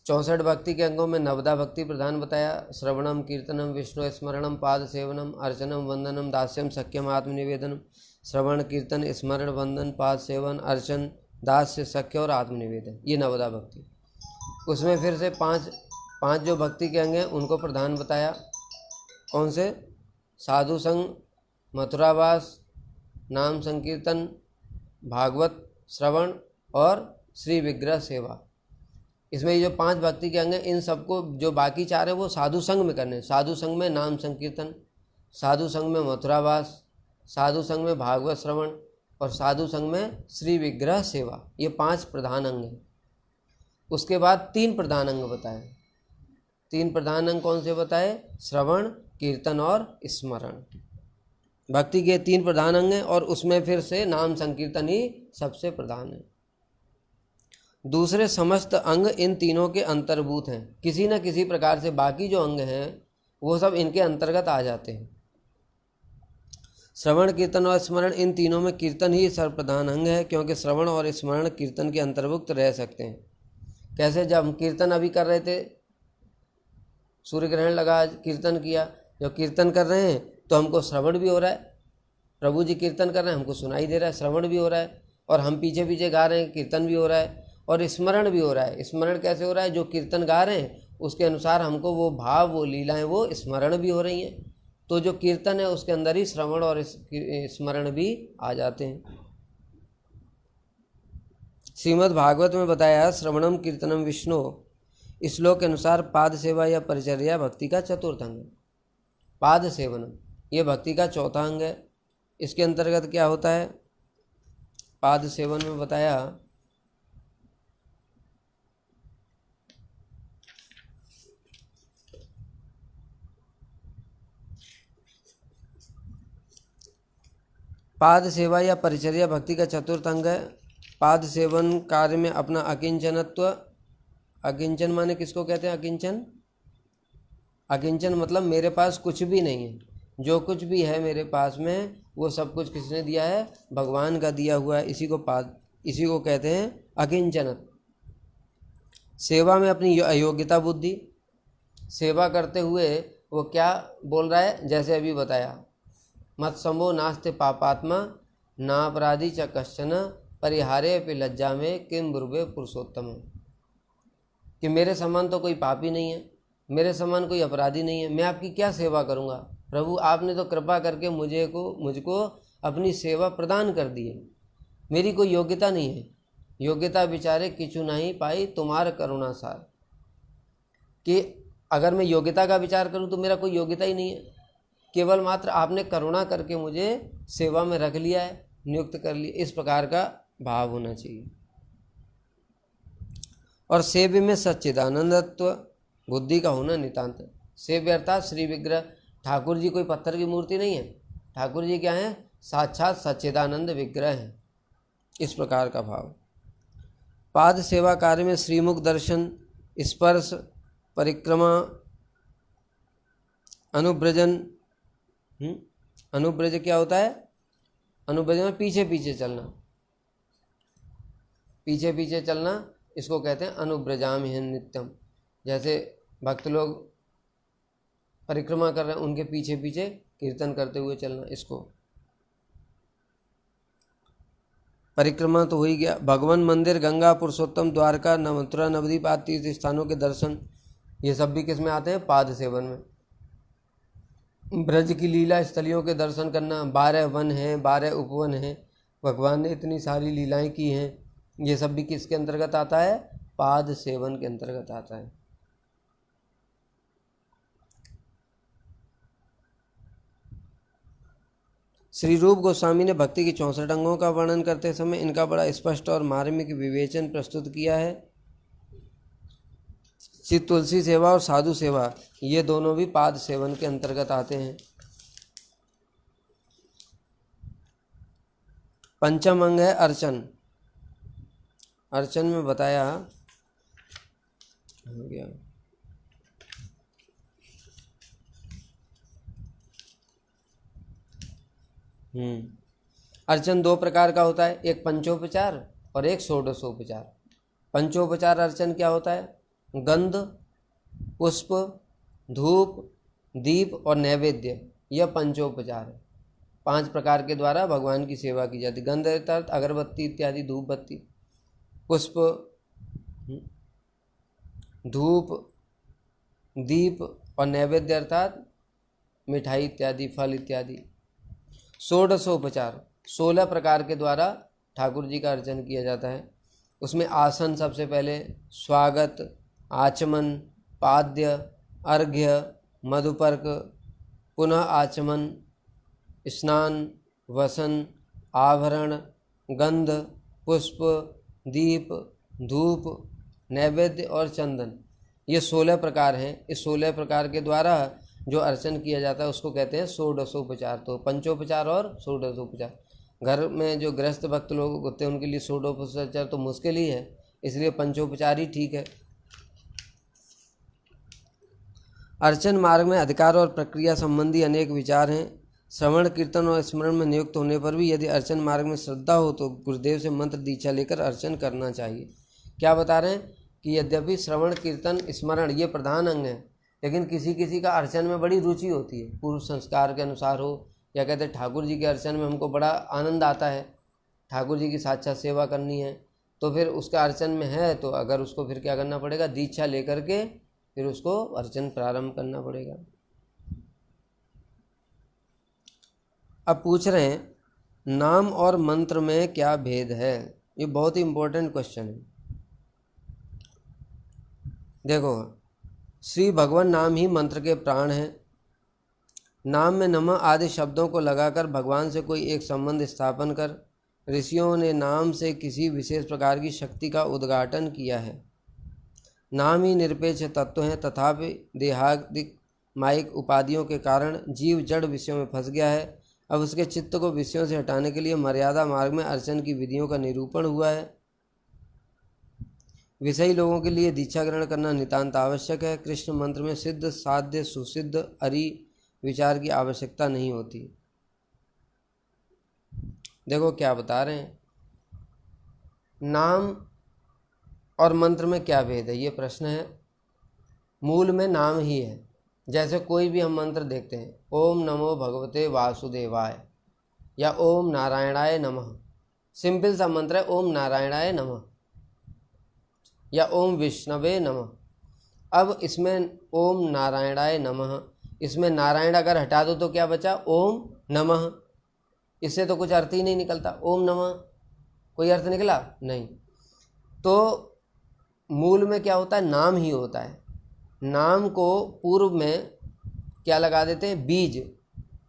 64 भक्ति के अंगों में नवदा भक्ति प्रधान बताया। श्रवणम कीर्तनम विष्णु स्मरणम पाद सेवनम अर्चनम वंदनम दास्यम सख्यम आत्मनिवेदनम। श्रवण कीर्तन स्मरण वंदन पाद सेवन अर्चन दास्य सख्य और आत्मनिवेदन, ये नवदा भक्ति। उसमें फिर से पांच जो भक्ति के अंग हैं उनको प्रधान बताया। कौन से, साधु संग, मथुरावास, नाम संकीर्तन, भागवत श्रवण और श्री विग्रह सेवा। इसमें ये जो 5 भक्ति के अंग हैं, इन सबको जो बाकी 4 है वो साधु संग में करने। साधु संग में नाम संकीर्तन, साधु संग में मथुरावास, साधु संग में भागवत श्रवण और साधु संग में श्री विग्रह सेवा, ये 5 प्रधान अंग हैं। उसके बाद 3 प्रधान अंग बताए। 3 प्रधान अंग कौन से बताए, श्रवण कीर्तन और स्मरण। भक्ति के 3 प्रधान अंग हैं, और उसमें फिर से नाम संकीर्तन ही सबसे प्रधान है। दूसरे समस्त अंग इन तीनों के अंतर्भूत हैं, किसी न किसी प्रकार से बाकी जो अंग हैं वो सब इनके अंतर्गत आ जाते हैं। श्रवण कीर्तन और स्मरण, इन तीनों में कीर्तन ही सर्वप्रधान अंग है, क्योंकि श्रवण और स्मरण कीर्तन के अंतर्भुक्त रह सकते हैं। कैसे, जब हम कीर्तन अभी कर रहे थे, सूर्य ग्रहण लगा, कीर्तन किया, जब कीर्तन कर रहे हैं तो हमको श्रवण भी हो रहा है, प्रभु जी कीर्तन कर रहे हैं, हमको सुनाई दे रहा है, श्रवण भी हो रहा है, और हम पीछे पीछे गा रहे हैं, कीर्तन भी हो रहा है, और स्मरण भी हो रहा है। स्मरण कैसे हो रहा है, जो कीर्तन गा रहे हैं उसके अनुसार हमको वो भाव, वो लीलाएं, वो स्मरण भी हो रही हैं। तो जो कीर्तन है उसके अंदर ही श्रवण और स्मरण भी आ जाते हैं। श्रीमद् भागवत में बताया, श्रवणम कीर्तनम विष्णु, इस श्लोक के अनुसार पाद सेवा या परिचर्या भक्ति का चतुर्थ अंग है। पाद सेवनम ये भक्ति का चौथा अंग है। इसके अंतर्गत क्या होता है, पाद सेवन में बताया, पाद सेवा या परिचर्या भक्ति का चतुर्थ अंग है। पाद सेवन कार्य में अपना अकिंचनत्व, अकिंचन माने किसको कहते हैं, अकिंचन, अकिंचन मतलब मेरे पास कुछ भी नहीं है, जो कुछ भी है मेरे पास में वो सब कुछ किसने दिया है, भगवान का दिया हुआ है, इसी को कहते हैं अकिंचन। सेवा में अपनी अयोग्यता बुद्धि, सेवा करते हुए वो क्या बोल रहा है, जैसे अभी बताया, मत समो नास्ते पापात्मा ना अपराधी च कश्चन परिहारे अपि लज्जा में किम ब्रुवे पुरुषोत्तम, कि मेरे समान तो कोई पापी नहीं है, मेरे समान कोई अपराधी नहीं है, मैं आपकी क्या सेवा करूंगा। प्रभु आपने तो कृपा करके मुझको अपनी सेवा प्रदान कर दी है, मेरी कोई योग्यता नहीं है, योग्यता बिचारे किचु नहीं पाई तुम्हार करुणा सार, कि अगर मैं योग्यता का विचार करूं तो मेरा कोई योग्यता ही नहीं है, केवल मात्र आपने करुणा करके मुझे सेवा में रख लिया है, नियुक्त कर लिया, इस प्रकार का भाव होना चाहिए। और सेव्य में सच्चिदानंदत्व बुद्धि का होना नितांत। सेव्य अर्थात श्री विग्रह, ठाकुर जी कोई पत्थर की मूर्ति नहीं है, ठाकुर जी क्या है, साक्षात सच्चिदानंद विग्रह है, इस प्रकार का भाव। पाद सेवा कार्य में श्रीमुख दर्शन, स्पर्श, परिक्रमा, अनुब्रजन। अनुब्रज क्या होता है, अनुब्रज में पीछे पीछे चलना, पीछे पीछे चलना, इसको कहते हैं अनुब्रजाम हिन नित्यम। जैसे भक्त लोग परिक्रमा कर रहे हैं, उनके पीछे पीछे कीर्तन करते हुए चलना, इसको परिक्रमा तो हो ही गया। भगवान मंदिर, गंगा, पुरुषोत्तम, द्वारका, मथुरा, नवद्वीप आदि तीर्थ स्थानों के दर्शन, ये सब भी किस में आते हैं, पाद सेवन में। ब्रज की लीला स्थलियों के दर्शन करना, 12 वन हैं, 12 उपवन हैं, भगवान ने इतनी सारी लीलाएं की हैं, ये सब भी किसके अंतर्गत आता है, पाद सेवन के अंतर्गत आता है। श्री रूप गोस्वामी ने भक्ति की 64 अंगों का वर्णन करते समय इनका बड़ा स्पष्ट और मार्मिक विवेचन प्रस्तुत किया है। श्री तुलसी सेवा और साधु सेवा, ये दोनों भी पाद सेवन के अंतर्गत आते हैं। पंचम अंग है अर्चन। अर्चन में बताया हो गया, अर्चन 2 प्रकार का होता है, एक पंचोपचार और एक षोडशोपचार। पंचोपचार अर्चन क्या होता है, गंध, पुष्प, धूप, दीप और नैवेद्य, यह पंचोपचार है। 5 प्रकार के द्वारा भगवान की सेवा की जाती। गंध अर्थात अगरबत्ती इत्यादि, धूप बत्ती, पुष्प, धूप, दीप और नैवेद्य अर्थात मिठाई इत्यादि, फल इत्यादि। षोडशोपचार 16 प्रकार के द्वारा ठाकुर जी का अर्चन किया जाता है। उसमें आसन सबसे पहले, स्वागत, आचमन, पाद्य, अर्घ्य, मधुपर्क, पुनः आचमन, स्नान, वसन, आभरण, गंध, पुष्प, दीप, धूप, नैवेद्य और चंदन, ये 16 प्रकार हैं। इस 16 प्रकार के द्वारा जो अर्चन किया जाता है उसको कहते हैं षोडशोपचार। तो पंचोपचार और षोडशोपचार। घर में जो गृहस्थ भक्त लोग होते हैं उनके लिए षोडशोपचार तो मुश्किल ही है, इसलिए पंचोपचार ही ठीक है। अर्चन मार्ग में अधिकार और प्रक्रिया संबंधी अनेक विचार हैं। श्रवण, कीर्तन और स्मरण में नियुक्त होने पर भी यदि अर्चन मार्ग में श्रद्धा हो तो गुरुदेव से मंत्र दीक्षा लेकर अर्चन करना चाहिए। क्या बता रहे हैं कि यद्यपि श्रवण, कीर्तन, स्मरण ये प्रधान अंग हैं, लेकिन किसी किसी का अर्चन में बड़ी रुचि होती है, पूर्व संस्कार के अनुसार हो, या कहते हैं ठाकुर जी के अर्चन में हमको बड़ा आनंद आता है, ठाकुर जी की साक्षात सेवा करनी है, तो फिर उसका अर्चन में है तो अगर उसको फिर क्या करना पड़ेगा, दीक्षा लेकर के फिर उसको अर्चन प्रारंभ करना पड़ेगा। अब पूछ रहे हैं नाम और मंत्र में क्या भेद है, ये बहुत ही इम्पोर्टेंट क्वेश्चन है। देखो, श्री भगवान नाम ही मंत्र के प्राण हैं। नाम में नमः आदि शब्दों को लगाकर भगवान से कोई एक संबंध स्थापन कर ऋषियों ने नाम से किसी विशेष प्रकार की शक्ति का उद्घाटन किया है। नाम ही निरपेक्ष तत्व हैं, तथापि देहादिक माइक उपाधियों के कारण जीव जड़ विषयों में फंस गया है। अब उसके चित्त को विषयों से हटाने के लिए मर्यादा मार्ग में अर्चन की विधियों का निरूपण हुआ है। विषयी लोगों के लिए दीक्षा ग्रहण करना नितांत आवश्यक है। कृष्ण मंत्र में सिद्ध, साध्य, सुसिद्ध, अरि विचार की आवश्यकता नहीं होती। देखो क्या बता रहे हैं, नाम और मंत्र में क्या भेद है, ये प्रश्न है। मूल में नाम ही है। जैसे कोई भी हम मंत्र देखते हैं, ओम नमो भगवते वासुदेवाय या ओम नारायणाय नमः, सिंपल सा मंत्र है, ओम नारायणाय नमः या ओम विष्णवे नमः। अब इसमें ओम नारायणाय नमः, इसमें नारायण अगर हटा दो तो क्या बचा, ओम नमः। इससे तो कुछ अर्थ ही नहीं निकलता, ओम नमः कोई अर्थ निकला नहीं। तो मूल में क्या होता है, नाम ही होता है। नाम को पूर्व में क्या लगा देते हैं, बीज।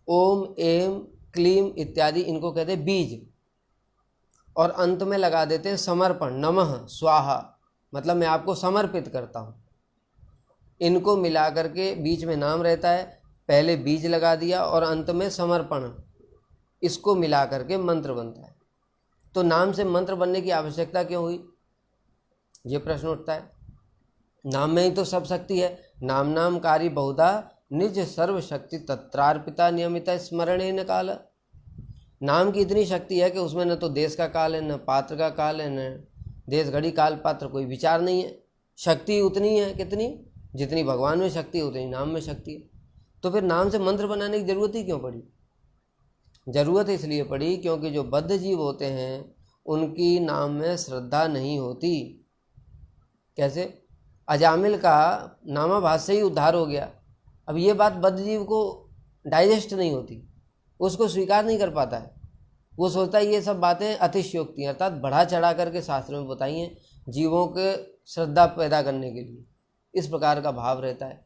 ओम एम क्लीम इत्यादि इनको कहते हैं बीज, और अंत में लगा देते हैं समर्पण, नमः स्वाहा, मतलब मैं आपको समर्पित करता हूँ। इनको मिला करके बीच में नाम रहता है, पहले बीज लगा दिया और अंत में समर्पण, इसको मिला करके मंत्र बनता है। तो नाम से मंत्र बनने की आवश्यकता क्यों हुई, ये प्रश्न उठता है। नाम में ही तो सब शक्ति है। नाम नाम कारी बहुधा निज सर्व शक्ति तत्रार्पिता नियमित स्मरणेन काल। नाम की इतनी शक्ति है कि उसमें न तो देश का काल है, न पात्र का काल है, न देश घड़ी काल पात्र कोई विचार नहीं है। शक्ति उतनी है, कितनी, जितनी भगवान में शक्ति है उतनी नाम में शक्ति है। तो फिर नाम से मंत्र बनाने की जरूरत ही क्यों पड़ी? जरूरत इसलिए पड़ी क्योंकि जो बद्ध जीव होते हैं उनकी नाम में श्रद्धा नहीं होती। कैसे? अजामिल का नामाभास से ही उद्धार हो गया। अब ये बात बद्ध जीव को डाइजेस्ट नहीं होती, उसको स्वीकार नहीं कर पाता है। वो सोचता है ये सब बातें अतिशयोक्ति हैं, अर्थात बढ़ा चढ़ा करके शास्त्र में बताई हैं जीवों के श्रद्धा पैदा करने के लिए, इस प्रकार का भाव रहता है।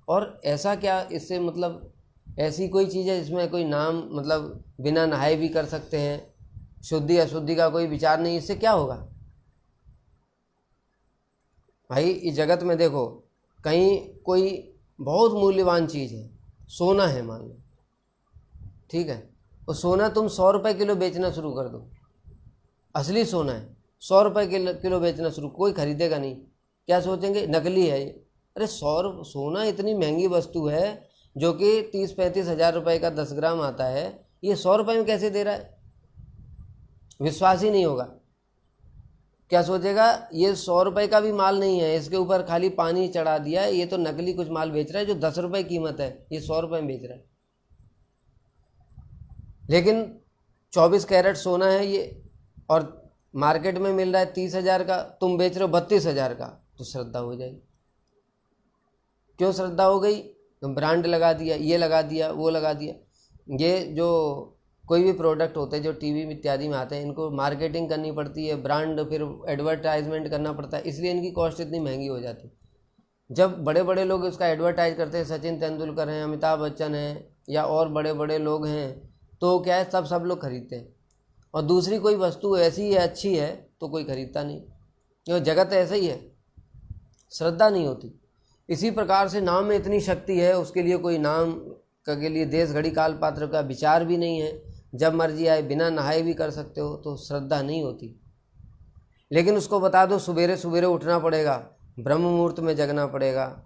और ऐसा क्या, इससे मतलब ऐसी कोई चीज़ है जिसमें कोई नाम मतलब बिना नहाए भी कर सकते हैं, शुद्धि अशुद्धि का कोई विचार नहीं, इससे क्या होगा भाई? इस जगत में देखो, कहीं कोई बहुत मूल्यवान चीज़ है, सोना है मान लो, ठीक है, और सोना तुम 100 रुपये किलो बेचना शुरू कर दो, असली सोना है, 100 रुपये किलो बेचना शुरू, कोई खरीदेगा नहीं। क्या सोचेंगे, नकली है ये। अरे सोना इतनी महंगी वस्तु है जो कि 30-35 हज़ार रुपये का 10 ग्राम आता है, ये 100 रुपये में कैसे दे रहा है? विश्वास ही नहीं होगा। क्या सोचेगा, ये 100 रुपये का भी माल नहीं है, इसके ऊपर खाली पानी चढ़ा दिया है, ये तो नकली कुछ माल बेच रहा है जो 10 रुपये कीमत है, ये 100 रुपये में बेच रहा है। लेकिन 24 कैरेट सोना है ये, और मार्केट में मिल रहा है 30 हज़ार का, तुम बेच रहे हो 32 हज़ार का, तो श्रद्धा हो जाएगी। क्यों श्रद्धा हो गई? तो ब्रांड लगा दिया, ये लगा दिया, वो लगा दिया। ये जो कोई भी प्रोडक्ट होते हैं जो टीवी इत्यादि में आते हैं, इनको मार्केटिंग करनी पड़ती है, ब्रांड, फिर एडवर्टाइजमेंट करना पड़ता है, इसलिए इनकी कॉस्ट इतनी महंगी हो जाती है। जब बड़े बड़े लोग इसका एडवर्टाइज करते हैं, सचिन तेंदुलकर हैं, अमिताभ बच्चन हैं, या और बड़े बड़े लोग हैं, तो क्या है, सब लोग खरीदते हैं। और दूसरी कोई वस्तु ऐसी है, अच्छी है, तो कोई खरीदता नहीं। ये जगत ऐसा ही है, श्रद्धा नहीं होती। इसी प्रकार से नाम में इतनी शक्ति है, उसके लिए कोई नाम के लिए देश घड़ी काल पात्र का विचार भी नहीं है, जब मर्जी आए बिना नहाए भी कर सकते हो, तो श्रद्धा नहीं होती। लेकिन उसको बता दो सवेरे सवेरे उठना पड़ेगा, ब्रह्म मुहूर्त में जगना पड़ेगा,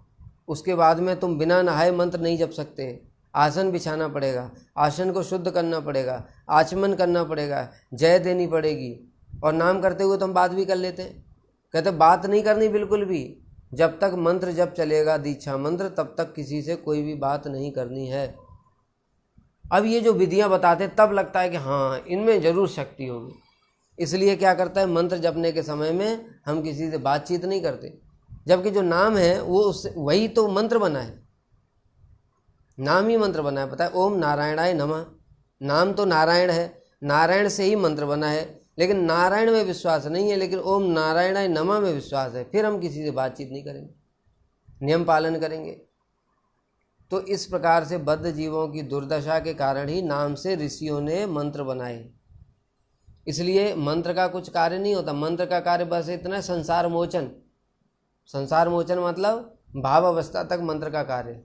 उसके बाद में तुम बिना नहाए मंत्र नहीं जप सकते, आसन बिछाना पड़ेगा, आसन को शुद्ध करना पड़ेगा, आचमन करना पड़ेगा, जय देनी पड़ेगी। और नाम करते हुए तो हम बात भी कर लेते हैं, कहते बात नहीं करनी बिल्कुल भी, जब तक मंत्र जब चलेगा दीक्षा मंत्र, तब तक किसी से कोई भी बात नहीं करनी है। अब ये जो विधियां बताते हैं तब लगता है कि हाँ इनमें जरूर शक्ति होगी, इसलिए क्या करता है, मंत्र जपने के समय में हम किसी से बातचीत नहीं करते, जबकि जो नाम है वो उससे वही तो मंत्र बना है, नाम ही मंत्र बना है। पता है, ओम नारायणाय नमः, नाम तो नारायण है, नारायण से ही मंत्र बना है, लेकिन नारायण में विश्वास नहीं है, लेकिन ओम नारायणाय नमः में विश्वास है। फिर हम किसी से बातचीत नहीं करेंगे, नियम पालन करेंगे। तो इस प्रकार से बद्ध जीवों की दुर्दशा के कारण ही नाम से ऋषियों ने मंत्र बनाए। इसलिए मंत्र का कुछ कार्य नहीं होता, मंत्र का कार्य बस इतना संसार मोचन। संसार मोचन मतलब भाव अवस्था तक मंत्र का कार्य,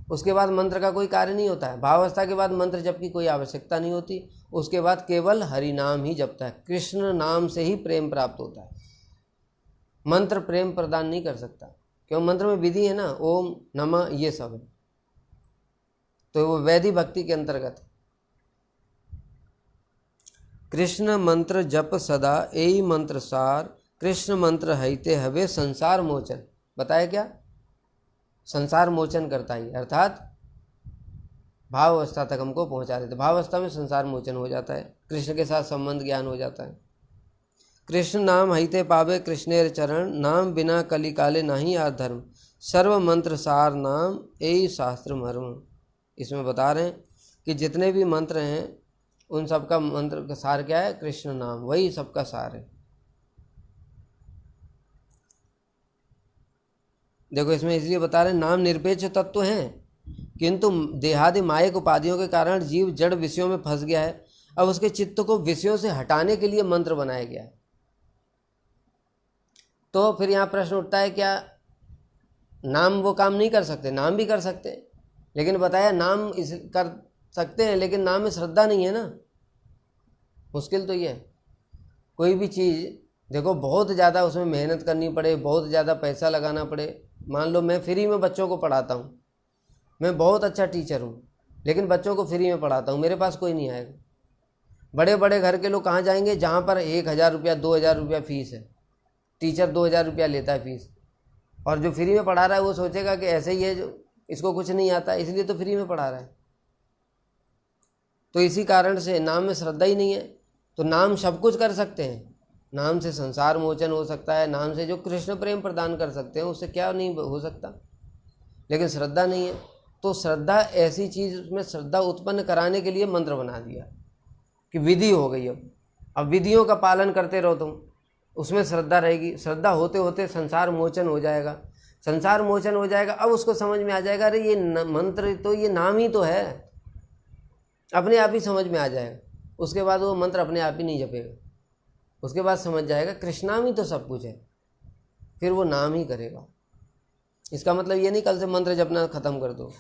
उसके बाद मंत्र का कोई कार्य नहीं होता है। भावावस्था के बाद मंत्र जप की कोई आवश्यकता नहीं होती, उसके बाद केवल हरि नाम ही जपता है। कृष्ण नाम से ही प्रेम प्राप्त होता है, मंत्र प्रेम प्रदान नहीं कर सकता, क्यों? मंत्र में विधि है ना, ओम नमः ये सब है, तो वो वैदिक भक्ति के अंतर्गत। कृष्ण मंत्र जप सदा एई मंत्र सार, कृष्ण मंत्र हईते हवे संसार मोचन। बताया क्या? संसार मोचन करता ही, अर्थात भाव अवस्था तक हमको पहुंचा देते। भाव अवस्था में संसार मोचन हो जाता है, कृष्ण के साथ संबंध ज्ञान हो जाता है। कृष्ण नाम हईते पावे कृष्णेर चरण, नाम बिना कली काले नहीं आ धर्म, सर्व मंत्र सार नाम यही शास्त्र मर्म। इसमें बता रहे हैं कि जितने भी मंत्र हैं उन सबका मंत्र का सार क्या है? कृष्ण नाम, वही सबका सार है। देखो इसमें इसलिए बता रहे हैं, नाम निरपेक्ष तत्व हैं, किंतु देहादि मायिक उपाधियों के कारण जीव जड़ विषयों में फंस गया है। अब उसके चित्त को विषयों से हटाने के लिए मंत्र बनाया गया है। तो फिर यहाँ प्रश्न उठता है, क्या नाम वो काम नहीं कर सकते? नाम भी कर सकते हैं, लेकिन बताया नाम इस कर सकते हैं, लेकिन नाम में श्रद्धा नहीं है ना। मुश्किल तो ये है। कोई भी चीज़ देखो बहुत ज़्यादा उसमें मेहनत करनी पड़े, बहुत ज़्यादा पैसा लगाना पड़े। मान लो मैं फ्री में बच्चों को पढ़ाता हूँ, मैं बहुत अच्छा टीचर हूँ, लेकिन बच्चों को फ्री में पढ़ाता हूँ, मेरे पास कोई नहीं आएगा। बड़े बड़े घर के लोग कहाँ जाएंगे? जहाँ पर 1,000 रुपया 2,000 रुपया फीस है, टीचर 2,000 रुपया लेता है फीस, और जो फ्री में पढ़ा रहा है वो सोचेगा कि ऐसे ही है, जो इसको कुछ नहीं आता इसलिए तो फ्री में पढ़ा रहा है। तो इसी कारण से नाम में श्रद्धा ही नहीं है। तो नाम सब कुछ कर सकते हैं, नाम से संसार मोचन हो सकता है, नाम से जो कृष्ण प्रेम प्रदान कर सकते हैं, उससे क्या नहीं हो सकता, लेकिन श्रद्धा नहीं है। तो श्रद्धा ऐसी चीज़, उसमें श्रद्धा उत्पन्न कराने के लिए मंत्र बना दिया कि विधि हो गई। अब विधियों का पालन करते रहो तुम, उसमें श्रद्धा रहेगी। श्रद्धा होते होते संसार मोचन हो जाएगा। संसार मोचन हो जाएगा, अब उसको समझ में आ जाएगा, अरे ये मंत्र तो ये नाम ही तो है, अपने आप ही समझ में आ जाएगा। उसके बाद वो मंत्र अपने आप ही नहीं जपेगा, उसके बाद समझ जाएगा कृष्णाम ही तो सब कुछ है, फिर वो नाम ही करेगा। इसका मतलब ये नहीं कल से मंत्र जपना खत्म कर दो।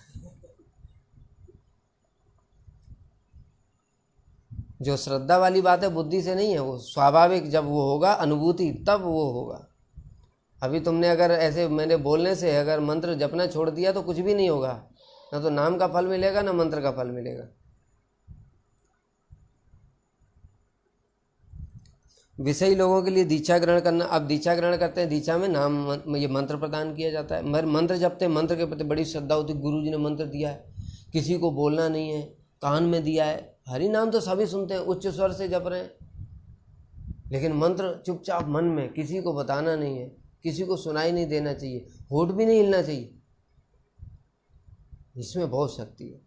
जो श्रद्धा वाली बात है बुद्धि से नहीं है, वो स्वाभाविक जब वो होगा अनुभूति तब वो होगा। अभी तुमने अगर ऐसे मैंने बोलने से अगर मंत्र जपना छोड़ दिया तो कुछ भी नहीं होगा, ना तो नाम का फल मिलेगा ना मंत्र का फल मिलेगा। विषयी लोगों के लिए दीक्षा ग्रहण करना, अब दीक्षा ग्रहण करते हैं, दीक्षा में नाम ये मंत्र प्रदान किया जाता है। मगर मंत्र जपते हैं, मंत्र के प्रति बड़ी श्रद्धा होती है। गुरु जी ने मंत्र दिया है, किसी को बोलना नहीं है, कान में दिया है। हरि नाम तो सभी सुनते हैं, उच्च स्वर से जप रहे हैं, लेकिन मंत्र चुपचाप मन में, किसी को बताना नहीं है, किसी को सुनाई नहीं देना चाहिए, होठ भी नहीं हिलना चाहिए। इसमें बहुत शक्ति है,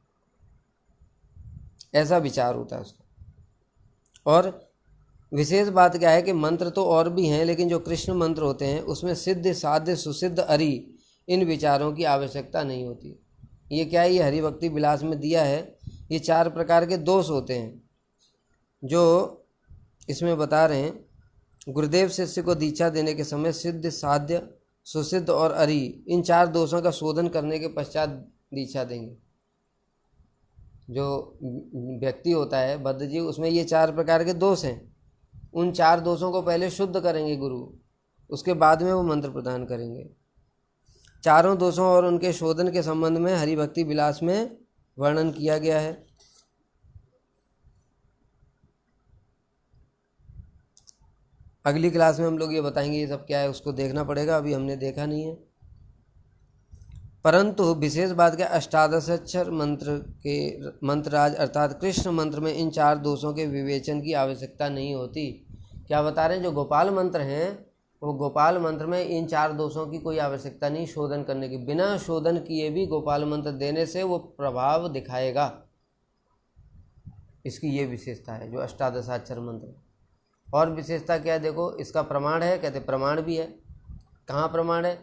ऐसा विचार होता है उसका। और विशेष बात क्या है कि मंत्र तो और भी हैं, लेकिन जो कृष्ण मंत्र होते हैं उसमें सिद्ध साध्य सुसिद्ध अरि इन विचारों की आवश्यकता नहीं होती। ये क्या है? ये हरिभक्ति विलास में दिया है। ये 4 प्रकार के दोष होते हैं जो इसमें बता रहे हैं। गुरुदेव शिष्य को दीक्षा देने के समय सिद्ध साध्य सुसिद्ध और अरि इन 4 दोषों का शोधन करने के पश्चात दीक्षा देंगे। जो व्यक्ति होता है बद्ध जीव, उसमें ये 4 प्रकार के दोष हैं। उन 4 दोषों को पहले शुद्ध करेंगे गुरु, उसके बाद में वो मंत्र प्रदान करेंगे। चारों दोषों और उनके शोधन के संबंध में हरिभक्ति विलास में वर्णन किया गया है। अगली क्लास में हम लोग ये बताएंगे ये सब क्या है, उसको देखना पड़ेगा, अभी हमने देखा नहीं है। परंतु विशेष बात क्या, अष्टादशाक्षर मंत्र के मंत्रराज अर्थात कृष्ण मंत्र में इन 4 दोषों के विवेचन की आवश्यकता नहीं होती। क्या बता रहे हैं? जो गोपाल मंत्र हैं, वो गोपाल मंत्र में इन 4 दोषों की कोई आवश्यकता नहीं शोधन करने की। बिना शोधन किए भी गोपाल मंत्र देने से वो प्रभाव दिखाएगा। इसकी ये विशेषता है जो अष्टादशाक्षर मंत्र। और विशेषता क्या है देखो, इसका प्रमाण है, कहते प्रमाण भी है। कहाँ प्रमाण है?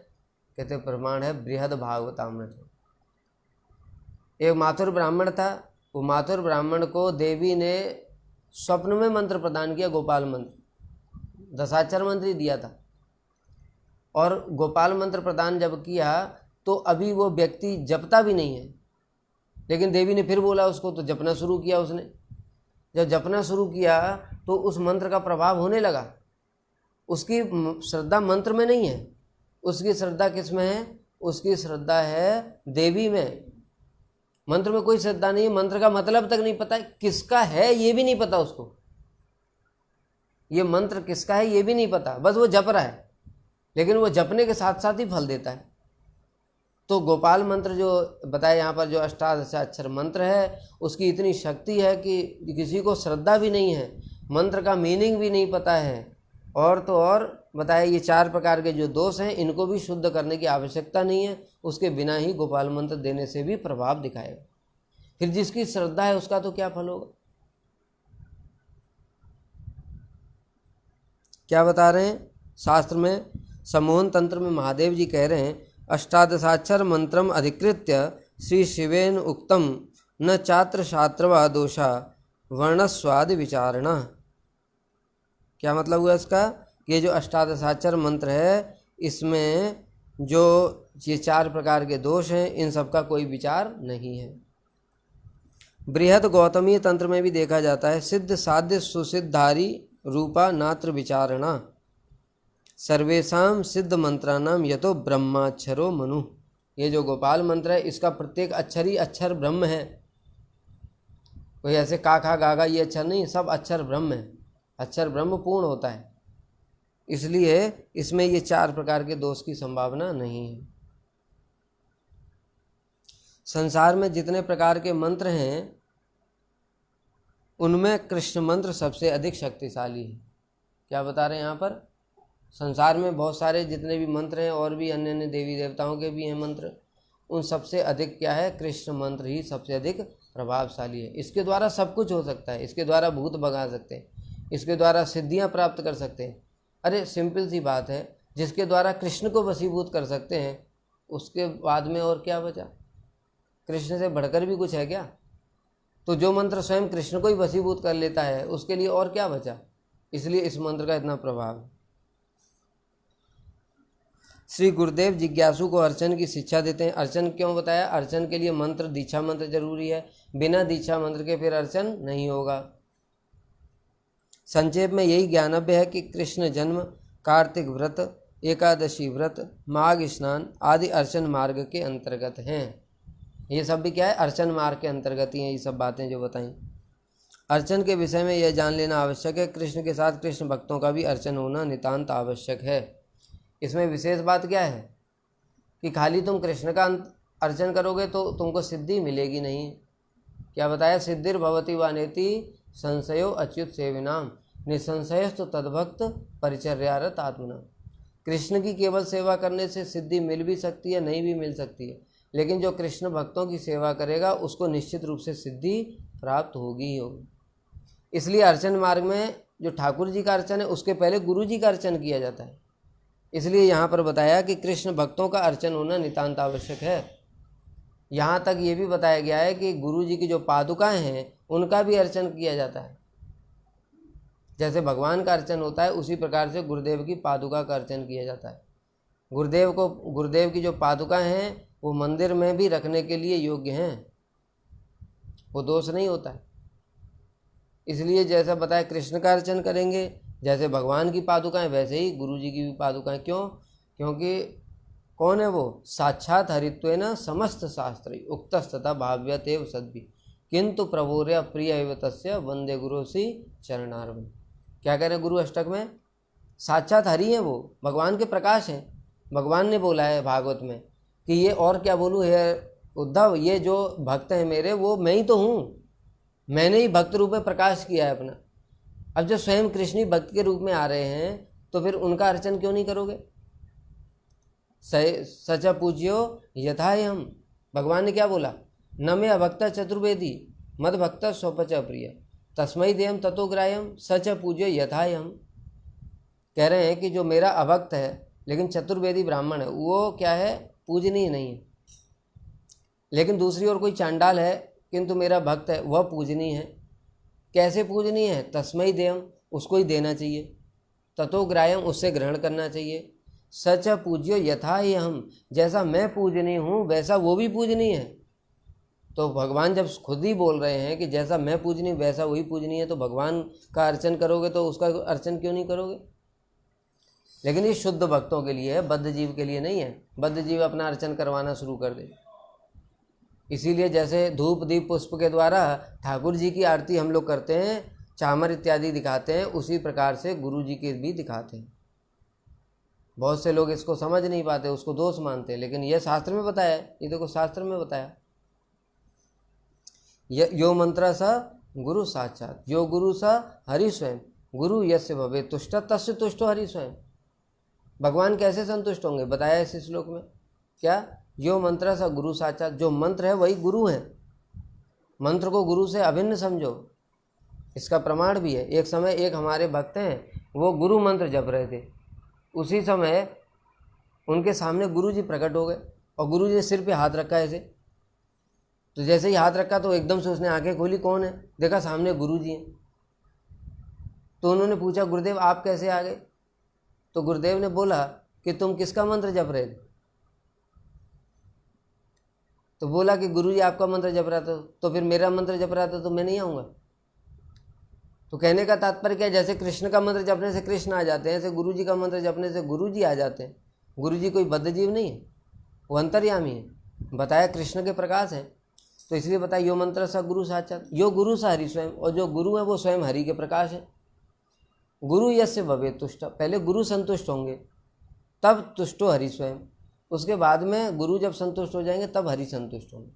कहते प्रमाण है बृहद भागवतामृत। एक माथुर ब्राह्मण था, वो माथुर ब्राह्मण को देवी ने स्वप्न में मंत्र प्रदान किया, गोपाल मंत्र, दशाक्षर मंत्र ही दिया था। और गोपाल मंत्र प्रदान जब किया तो अभी वो व्यक्ति जपता भी नहीं है, लेकिन देवी ने फिर बोला उसको, तो जपना शुरू किया उसने। जब जपना शुरू किया तो उस मंत्र का प्रभाव होने लगा। उसकी श्रद्धा मंत्र में नहीं है, उसकी श्रद्धा किस में है? उसकी श्रद्धा है देवी में। मंत्र में कोई श्रद्धा नहीं है, मंत्र का मतलब तक नहीं पता है, किसका है ये भी नहीं पता उसको। ये मंत्र किसका है ये भी नहीं पता, बस वो जप रहा है, लेकिन वो जपने के साथ साथ ही फल देता है। तो गोपाल मंत्र जो बताया यहाँ पर, जो अष्टादशाक्षर मंत्र है, उसकी इतनी शक्ति है कि किसी को श्रद्धा भी नहीं है, मंत्र का मीनिंग भी नहीं पता है, और तो और बताया ये 4 प्रकार के जो दोष हैं इनको भी शुद्ध करने की आवश्यकता नहीं है, उसके बिना ही गोपाल मंत्र देने से भी प्रभाव दिखाएगा। फिर जिसकी श्रद्धा है उसका तो क्या फल होगा। क्या बता रहे हैं शास्त्र में, सम्मोहन तंत्र में महादेव जी कह रहे हैं, अष्टादशाक्षर मंत्रम अधिकृत्य श्री शिवेन उक्तम न चात्र शात्रवा दोषा वर्णस्वाद विचारणा। क्या मतलब हुआ इसका, कि ये जो अष्टादशाक्षर मंत्र है इसमें जो ये 4 प्रकार के दोष हैं इन सब का कोई विचार नहीं है। बृहद गौतमीय तंत्र में भी देखा जाता है, सिद्ध साध्य सुसिद्धारी रूपा नात्र विचारणा सर्वेशम सिद्ध मंत्राणाम यतो ब्रह्माक्षरो मनु। ये जो गोपाल मंत्र है इसका प्रत्येक अक्षर ही अक्षर ब्रह्म है, कोई ऐसे का खा गागा ये अक्षर नहीं, सब अक्षर ब्रह्म है, अक्षर ब्रह्म पूर्ण होता है, इसलिए इसमें ये 4 प्रकार के दोष की संभावना नहीं है। संसार में जितने प्रकार के मंत्र हैं उनमें कृष्ण मंत्र सबसे अधिक शक्तिशाली है। क्या बता रहे हैं यहाँ पर, संसार में बहुत सारे जितने भी मंत्र हैं और भी अन्य अन्य देवी देवताओं के भी हैं मंत्र, उन सबसे अधिक क्या है, कृष्ण मंत्र ही सबसे अधिक प्रभावशाली है। इसके द्वारा सब कुछ हो सकता है, इसके द्वारा भूत भगा सकते हैं, इसके द्वारा सिद्धियां प्राप्त कर सकते हैं। अरे सिंपल सी बात है, जिसके द्वारा कृष्ण को वशीभूत कर सकते हैं उसके बाद में और क्या बचा, कृष्ण से बढ़कर भी कुछ है क्या। तो जो मंत्र स्वयं कृष्ण को ही वशीभूत कर लेता है उसके लिए और क्या बचा, इसलिए इस मंत्र का इतना प्रभाव है। श्री गुरुदेव जिज्ञासु को अर्चन की शिक्षा देते हैं। अर्चन क्यों बताया, अर्चन के लिए मंत्र दीक्षा मंत्र जरूरी है, बिना दीक्षा मंत्र के फिर अर्चन नहीं होगा। संक्षेप में यही ज्ञानव्य है कि कृष्ण जन्म, कार्तिक व्रत, एकादशी व्रत, माघ स्नान आदि अर्चन मार्ग के अंतर्गत हैं। ये सब भी क्या है, अर्चन मार्ग के अंतर्गत ही हैं ये सब बातें जो बताई। अर्चन के विषय में यह जान लेना आवश्यक है, कृष्ण के साथ कृष्ण भक्तों का भी अर्चन होना नितांत आवश्यक है। इसमें विशेष बात क्या है कि खाली तुम कृष्ण का अर्चन करोगे तो तुमको सिद्धि मिलेगी नहीं। क्या बताया, सिद्धिर भवति वानेति संशयो अच्युत सेविनाम निसंशयस्तु तद्भक्त परिचर्यारत आत्मना। कृष्ण की केवल सेवा करने से सिद्धि मिल भी सकती है, नहीं भी मिल सकती है, लेकिन जो कृष्ण भक्तों की सेवा करेगा उसको निश्चित रूप से सिद्धि प्राप्त होगी ही होगी। इसलिए अर्चन मार्ग में जो ठाकुर जी का अर्चन है उसके पहले गुरु जी का अर्चन किया जाता है। इसलिए यहाँ पर बताया कि कृष्ण भक्तों का अर्चन होना नितांत आवश्यक है। यहाँ तक ये भी बताया गया है कि गुरु जी की जो पादुकाएं हैं उनका भी अर्चन किया जाता है। जैसे भगवान का अर्चन होता है उसी प्रकार से गुरुदेव की पादुका का अर्चन किया जाता है। गुरुदेव की जो पादुकाएं हैं वो मंदिर में भी रखने के लिए योग्य हैं, वो दोष नहीं होता है। इसलिए जैसा बताया कृष्ण का अर्चन करेंगे, जैसे भगवान की पादुकाएं वैसे ही गुरु जी की भी पादुकाएं। क्यों, क्योंकि कौन है वो, साक्षात हरित्वेन समस्त शास्त्री उक्तस्तथा भाव्यतेव सद्भि किंतु प्रभोर्य प्रिय एव तस्य वंदे गुरु सी चरणारविंद। क्या कह रहे हैं गुरु अष्टक में, साक्षात हरि हैं, वो भगवान के प्रकाश हैं। भगवान ने बोला है भागवत में कि ये और क्या बोलूँ हे उद्धव, ये जो भक्त हैं मेरे वो मैं ही तो हूँ, मैंने ही भक्त रूप में प्रकाश किया है अपना। अब जब स्वयं कृष्ण ही भक्त के रूप में आ रहे हैं तो फिर उनका अर्चन क्यों नहीं करोगे। सच पूज्यो यथायम, भगवान ने क्या बोला, न मे अभक्त चतुर्वेदी मद भक्त स्वपच प्रिय तस्मै देयम ततो ग्राह्यम सच पूज्यो यथायम। कह रहे हैं कि जो मेरा अभक्त है लेकिन चतुर्वेदी ब्राह्मण है वो क्या है, पूजनीय नहीं है। लेकिन दूसरी ओर कोई चांडाल है किंतु मेरा भक्त है, वह पूजनीय है। कैसे पूजनीय है, तस्मै देयम, उसको ही देना चाहिए, ततो ग्राह्यम, उससे ग्रहण करना चाहिए, सच पूज्यो यथा ही हम, जैसा मैं पूजनीय हूँ वैसा वो भी पूजनीय है। तो भगवान जब खुद ही बोल रहे हैं कि जैसा मैं पूजनीय वैसा वही पूजनीय है, तो भगवान का अर्चन करोगे तो उसका अर्चन क्यों नहीं करोगे। लेकिन ये शुद्ध भक्तों के लिए है, बद्ध जीव के लिए नहीं है। बद्ध जीव अपना अर्चन करवाना शुरू कर दे। इसीलिए जैसे धूप दीप पुष्प के द्वारा ठाकुर जी की आरती हम लोग करते हैं, चामर इत्यादि दिखाते हैं, उसी प्रकार से गुरु जी के भी दिखाते हैं। बहुत से लोग इसको समझ नहीं पाते, उसको दोष मानते हैं, लेकिन यह शास्त्र में बताया है। ये देखो शास्त्र में बताया, यो मंत्र स गुरु साक्षात, यो गुरु स हरि स्वयं, गुरु यस्य भवे तुष्ट तस्य तुष्टो हरि स्वयं। भगवान कैसे संतुष्ट होंगे बताया इस श्लोक में। क्या? यो मंत्र स गुरु साक्षात, जो मंत्र है वही गुरु है। मंत्र को गुरु से अभिन्न समझो, इसका प्रमाण भी है। एक समय एक हमारे भक्त हैं, वो गुरु मंत्र जप रहे थे, उसी समय उनके सामने गुरु जी प्रकट हो गए और गुरु जी ने सिर पे हाथ रखा ऐसे। तो जैसे ही हाथ रखा तो एकदम से उसने आंखें खोली, कौन है? देखा सामने गुरु जी हैं। तो उन्होंने पूछा, गुरुदेव आप कैसे आ गए? तो गुरुदेव ने बोला कि तुम किसका मंत्र जप रहे थे? तो बोला कि गुरु जी आपका मंत्र जप रहा था, तो फिर मेरा मंत्र जप रहा था तो मैं नहीं आऊँगा। तो कहने का तात्पर्य क्या है? जैसे कृष्ण का मंत्र जपने से कृष्ण आ जाते हैं, ऐसे गुरु जी का मंत्र जपने से गुरु जी आ जाते हैं। गुरु जी कोई बद्ध जीव नहीं है, वो अंतर्यामी है, बताया कृष्ण के प्रकाश है। तो इसलिए बताया यो मंत्र सा गुरु साक्षात, यो गुरु सा हरि स्वयं, और जो गुरु है वो स्वयं हरि के प्रकाश है। गुरु यस्य भवे तुष्ट, पहले गुरु संतुष्ट होंगे तब तुष्टो हरि स्वयं, उसके बाद में गुरु जब संतुष्ट हो जाएंगे तब हरि संतुष्ट होंगे।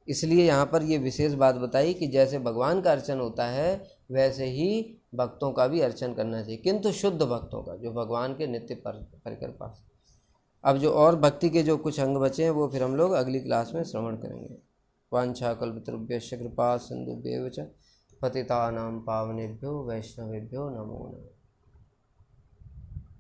इसलिए यहाँ पर ये विशेष बात बताई कि जैसे भगवान का अर्चन होता है वैसे ही भक्तों का भी अर्चन करना चाहिए, किंतु शुद्ध भक्तों का, जो भगवान के नित्य परिकर पास। अब जो और भक्ति के जो कुछ अंग बचे हैं वो फिर हम लोग अगली क्लास में श्रवण करेंगे। वाञ्छाकल्पतरुभ्यश्च कृपा सिन्धुभ्येव च पतितानां पावनेभ्यो वैष्णवेभ्यो नमो नमः।